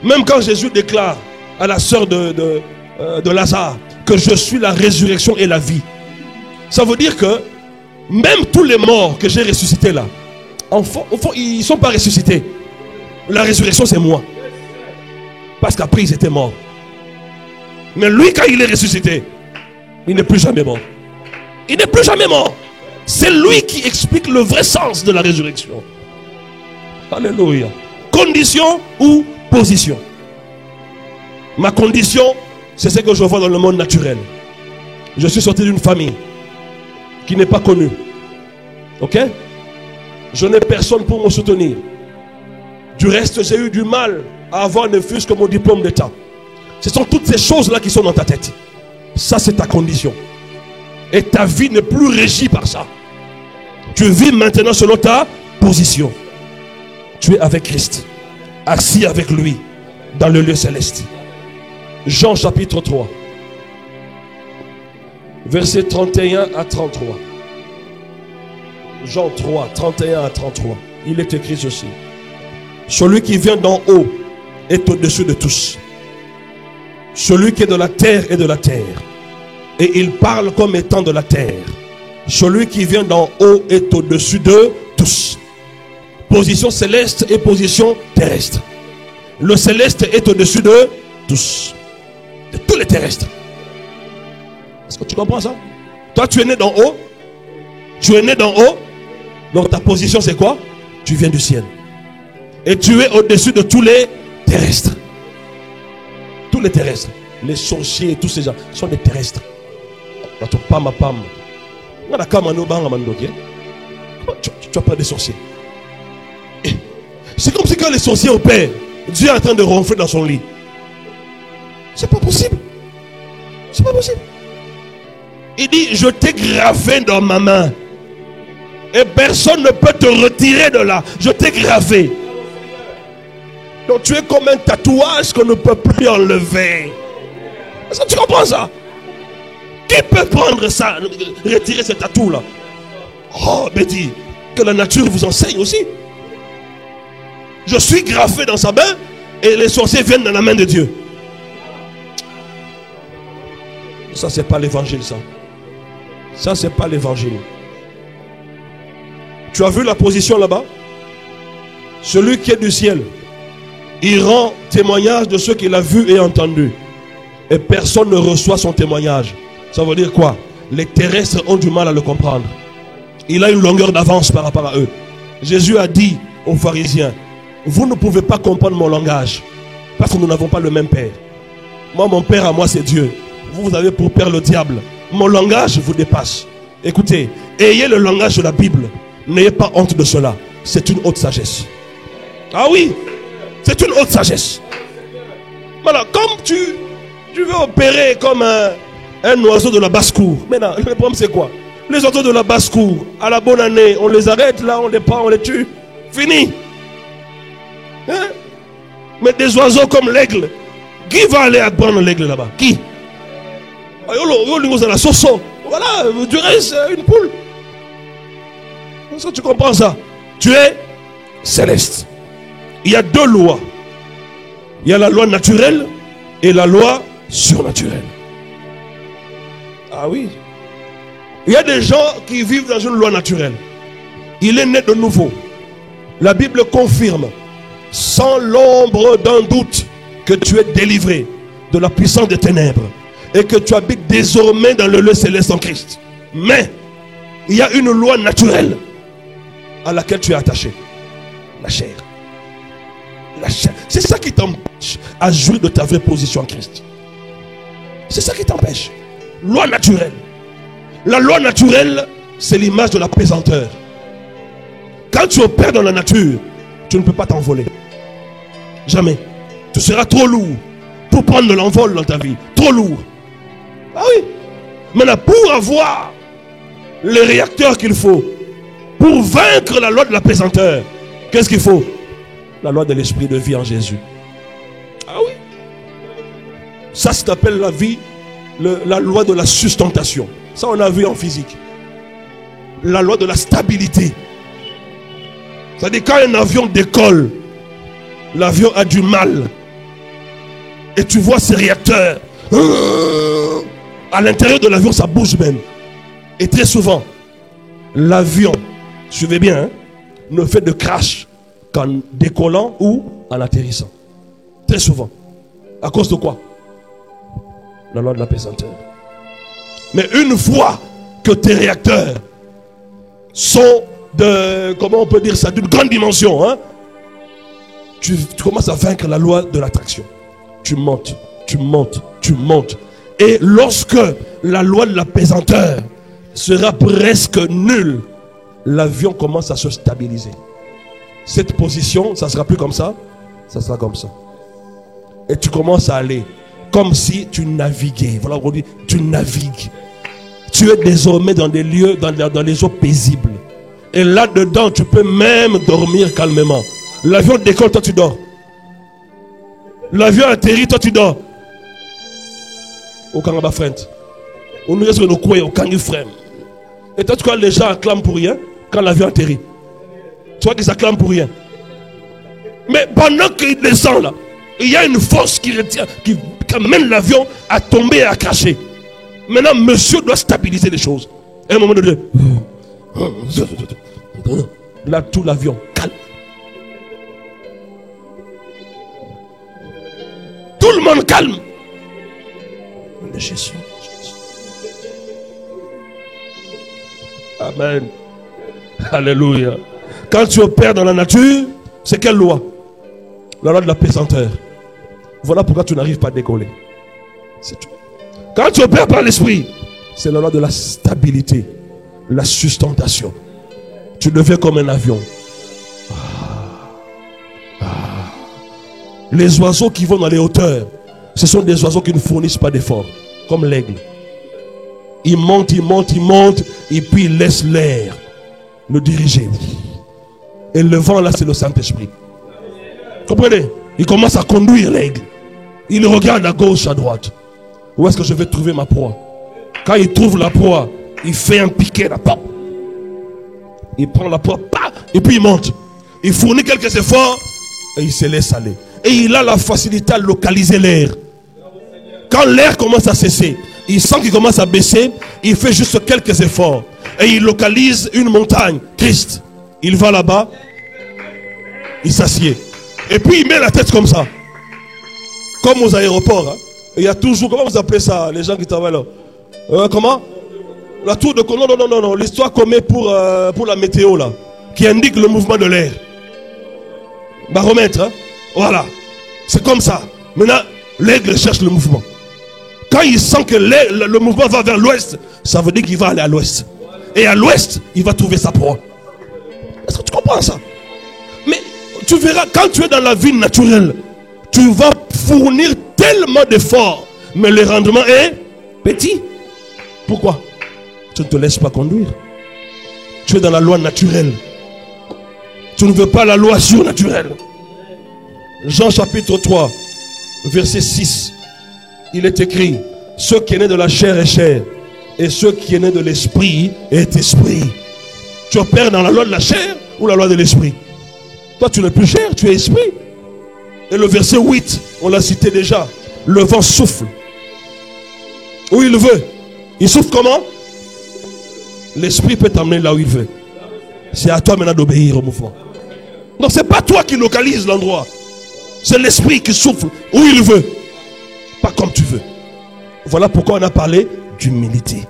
Même quand Jésus déclare à la sœur de Lazare que je suis la résurrection et la vie, ça veut dire que même tous les morts que j'ai ressuscités là, au fond, ils ne sont pas ressuscités. La résurrection c'est moi. Parce qu'après ils étaient morts. Mais lui quand il est ressuscité, il n'est plus jamais mort. Il n'est plus jamais mort. C'est lui qui explique le vrai sens de la résurrection. Alléluia. Condition ou position? Ma condition, c'est ce que je vois dans le monde naturel. Je suis sorti d'une famille qui n'est pas connue. Ok? Je n'ai personne pour me soutenir. Du reste, j'ai eu du mal à avoir ne fût-ce que mon diplôme d'état. Ce sont toutes ces choses-là qui sont dans ta tête. Ça, c'est ta condition. Et ta vie n'est plus régie par ça. Tu vis maintenant selon ta position. Tu es avec Christ, assis avec lui dans le lieu céleste. Jean chapitre 3, versets 31 à 33. Jean 3, 31 à 33. Il est écrit ceci. Celui qui vient d'en haut est au-dessus de tous. Celui qui est de la terre est de la terre. Et il parle comme étant de la terre. Celui qui vient d'en haut est au-dessus de tous. Position céleste et position terrestre. Le céleste est au-dessus de tous. De tous les terrestres. Est-ce que tu comprends ça? Toi, tu es né d'en haut. Tu es né d'en haut. Donc ta position, c'est quoi? Tu viens du ciel. Et tu es au-dessus de tous les terrestres. Tous les terrestres. Les sorciers et tous ces gens sont des terrestres. Tu as pas des sorciers. C'est comme si quand les sorciers opèrent, Dieu est en train de ronfler dans son lit. C'est pas possible. C'est pas possible. Il dit, je t'ai gravé dans ma main. Et personne ne peut te retirer de là. Je t'ai gravé. Donc tu es comme un tatouage qu'on ne peut plus enlever. Est-ce que tu comprends ça? Qui peut prendre ça, retirer ce tatou là? Oh, mais dis que la nature vous enseigne aussi. Je suis gravé dans sa main et les sorciers viennent dans la main de Dieu. Ça, c'est pas l'évangile, ça. Ça, c'est pas l'évangile. Tu as vu la position là-bas? Celui qui est du ciel, il rend témoignage de ce qu'il a vu et entendu. Et personne ne reçoit son témoignage. Ça veut dire quoi? Les terrestres ont du mal à le comprendre. Il a une longueur d'avance par rapport à eux. Jésus a dit aux pharisiens, vous ne pouvez pas comprendre mon langage parce que nous n'avons pas le même père. Moi, mon père à moi, c'est Dieu. Vous avez pour père le diable. Mon langage vous dépasse. Écoutez, ayez le langage de la Bible. N'ayez pas honte de cela. C'est une haute sagesse. Ah oui, c'est une haute sagesse. Voilà, comme tu veux opérer comme un oiseau de la basse-cour. Maintenant, le problème c'est quoi? Les oiseaux de la basse-cour, à la bonne année, on les arrête là, on les prend, on les tue. Fini. Hein? Mais des oiseaux comme l'aigle, qui va aller prendre l'aigle là-bas? Qui? Voilà, du reste, une poule. Est-ce que tu comprends ça? Tu es céleste. Il y a deux lois. Il y a la loi naturelle et la loi surnaturelle. Ah oui. Il y a des gens qui vivent dans une loi naturelle. Il est né de nouveau. La Bible confirme, sans l'ombre d'un doute, que tu es délivré de la puissance des ténèbres et que tu habites désormais dans le lieu céleste en Christ. Mais il y a une loi naturelle à laquelle tu es attaché. La chair. La chair. C'est ça qui t'empêche à jouir de ta vraie position en Christ. C'est ça qui t'empêche. Loi naturelle. La loi naturelle, c'est l'image de la pesanteur. Quand tu opères dans la nature, tu ne peux pas t'envoler. Jamais. Tu seras trop lourd pour prendre de l'envol dans ta vie. Trop lourd. Ah oui. Maintenant, pour avoir les réacteurs qu'il faut, pour vaincre la loi de la pesanteur, qu'est-ce qu'il faut? La loi de l'esprit de vie en Jésus. Ah oui. Ça s'appelle la vie, la loi de la sustentation. Ça, on a vu en physique. La loi de la stabilité. C'est-à-dire quand un avion décolle, l'avion a du mal. Et tu vois ces réacteurs. À l'intérieur de l'avion, ça bouge même. Et très souvent, l'avion, suivez bien, hein, ne fait de crash qu'en décollant ou en atterrissant. Très souvent. À cause de quoi? La loi de la pesanteur. Mais une fois que tes réacteurs sont de, comment on peut dire ça, d'une grande dimension, hein, tu commences à vaincre la loi de l'attraction. Tu montes, tu montes, tu montes. Et lorsque la loi de la pesanteur sera presque nulle, l'avion commence à se stabiliser. Cette position, ça ne sera plus comme ça, ça sera comme ça. Et tu commences à aller comme si tu naviguais. Voilà, aujourd'hui, tu navigues. Tu es désormais dans des lieux, dans les eaux paisibles. Et là-dedans, tu peux même dormir calmement. L'avion décolle, toi tu dors. L'avion atterrit, toi tu dors. Au Kangaba Friend. On nous laisse nos couilles au Kangi Friend. Et toi tu crois que les gens acclament pour rien quand l'avion atterrit. Tu vois qu'ils acclament pour rien. Mais pendant qu'il descend là, il y a une force qui retient, qui amène l'avion à tomber et à cracher. Maintenant, monsieur doit stabiliser les choses. À un moment donné, là, tout l'avion calme. monde calme. De Jésus. Amen. Alléluia. Quand tu opères dans la nature, c'est quelle loi? La loi de la pesanteur. Voilà pourquoi tu n'arrives pas à décoller. C'est tout. Quand tu opères par l'esprit, c'est la loi de la stabilité, la sustentation. Tu deviens comme un avion. Les oiseaux qui vont dans les hauteurs, ce sont des oiseaux qui ne fournissent pas d'efforts, comme l'aigle. Ils montent, ils montent, ils montent, et puis ils laissent l'air le diriger. Et le vent là, c'est le Saint-Esprit. Comprenez? Il commence à conduire l'aigle. Il regarde à gauche, à droite. Où est-ce que je vais trouver ma proie? Quand il trouve la proie, il fait un piquet là-bas. Il prend la proie, et puis il monte. Il fournit quelques efforts et il se laisse aller. Et il a la facilité à localiser l'air. Quand l'air commence à cesser, il sent qu'il commence à baisser, il fait juste quelques efforts. Et il localise une montagne, Christ. Il va là-bas, il s'assied. Et puis il met la tête comme ça. Comme aux aéroports. Hein. Il y a toujours, comment vous appelez ça, les gens qui travaillent là? Comment? La tour de... Non. L'histoire qu'on met pour la météo là. Qui indique le mouvement de l'air. Baromètre. Hein? Voilà. C'est comme ça. Maintenant, l'aigle cherche le mouvement. Quand il sent que le mouvement va vers l'ouest, ça veut dire qu'il va aller à l'ouest. Et à l'ouest, il va trouver sa proie. Est-ce que tu comprends ça? Mais tu verras, quand tu es dans la vie naturelle, tu vas fournir tellement d'efforts, mais le rendement est petit. Pourquoi? Tu ne te laisses pas conduire. Tu es dans la loi naturelle. Tu ne veux pas la loi surnaturelle. Jean chapitre 3, verset 6. Il est écrit: ce qui est né de la chair est chair, et ce qui est né de l'esprit est esprit. Tu opères dans la loi de la chair ou la loi de l'esprit? Toi, tu n'es plus chair, tu es esprit. Et le verset 8, on l'a cité déjà. Le vent souffle où il veut. Il souffle comment? L'esprit peut t'emmener là où il veut. C'est à toi maintenant d'obéir au mouvement. Donc c'est pas toi qui localise l'endroit. C'est l'esprit qui souffle où il veut. Pas comme tu veux. Voilà pourquoi on a parlé d'humilité.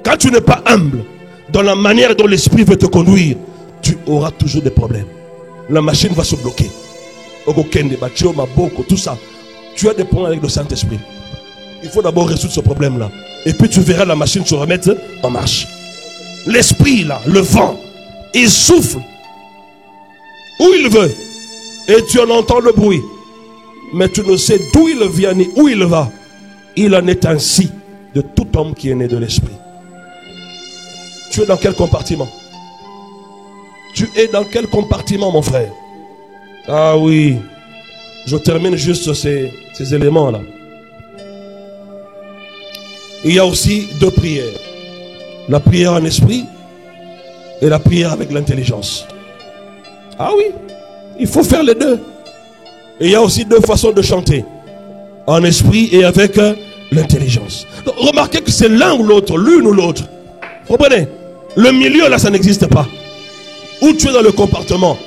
Quand tu n'es pas humble dans la manière dont l'esprit veut te conduire, tu auras toujours des problèmes. La machine va se bloquer. Tout ça. Tu as des problèmes avec le Saint-Esprit. Il faut d'abord résoudre ce problème-là. Et puis tu verras la machine se remettre en marche. L'esprit là, le vent, il souffle où il veut. Et tu en entends le bruit. Mais tu ne sais d'où il vient ni où il va. Il en est ainsi de tout homme qui est né de l'esprit. Tu es dans quel compartiment? Tu es dans quel compartiment, mon frère? Ah oui. Je termine juste ces éléments-là. Il y a aussi deux prières. La prière en esprit et la prière avec l'intelligence. Ah oui. Il faut faire les deux. Et il y a aussi deux façons de chanter. En esprit et avec l'intelligence. Donc, remarquez que c'est l'un ou l'autre, l'une ou l'autre. Comprenez? Le milieu là, ça n'existe pas. Ou tu es dans le compartiment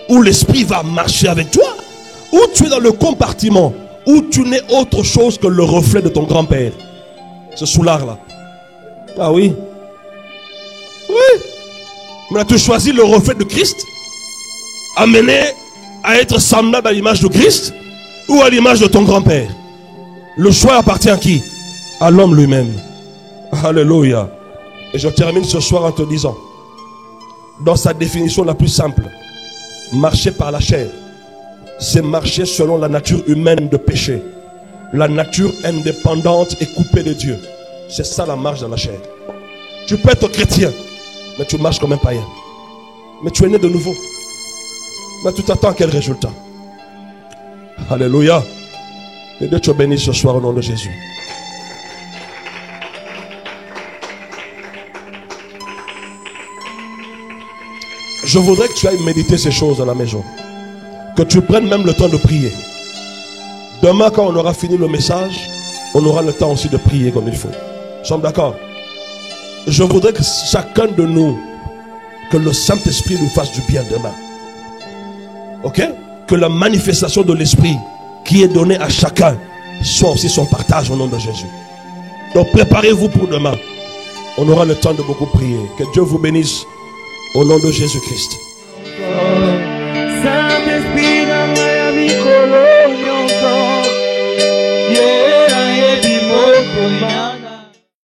où l'esprit va marcher avec toi, ou tu es dans le compartiment où tu n'es autre chose que le reflet de ton grand-père. Ce soulard là. Ah oui. Oui. Mais tu choisis le reflet de Christ, amené à être semblable à l'image de Christ ou à l'image de ton grand-père. Le choix appartient à qui? À l'homme lui-même. Alléluia. Et je termine ce soir en te disant, dans sa définition la plus simple, marcher par la chair, c'est marcher selon la nature humaine de péché, la nature indépendante et coupée de Dieu. C'est ça la marche dans la chair. Tu peux être chrétien, mais tu marches comme un païen. Mais tu es né de nouveau. Mais tu t'attends à quel résultat? Alléluia. Et Dieu te bénisse ce soir au nom de Jésus. Je voudrais que tu ailles méditer ces choses à la maison. Que tu prennes même le temps de prier. Demain, quand on aura fini le message, on aura le temps aussi de prier comme il faut. Nous sommes d'accord? Je voudrais que chacun de nous, que le Saint-Esprit nous fasse du bien demain. Ok? Que la manifestation de l'Esprit qui est donnée à chacun soit aussi son partage au nom de Jésus. Donc préparez-vous pour demain. On aura le temps de beaucoup prier. Que Dieu vous bénisse au nom de Jésus-Christ.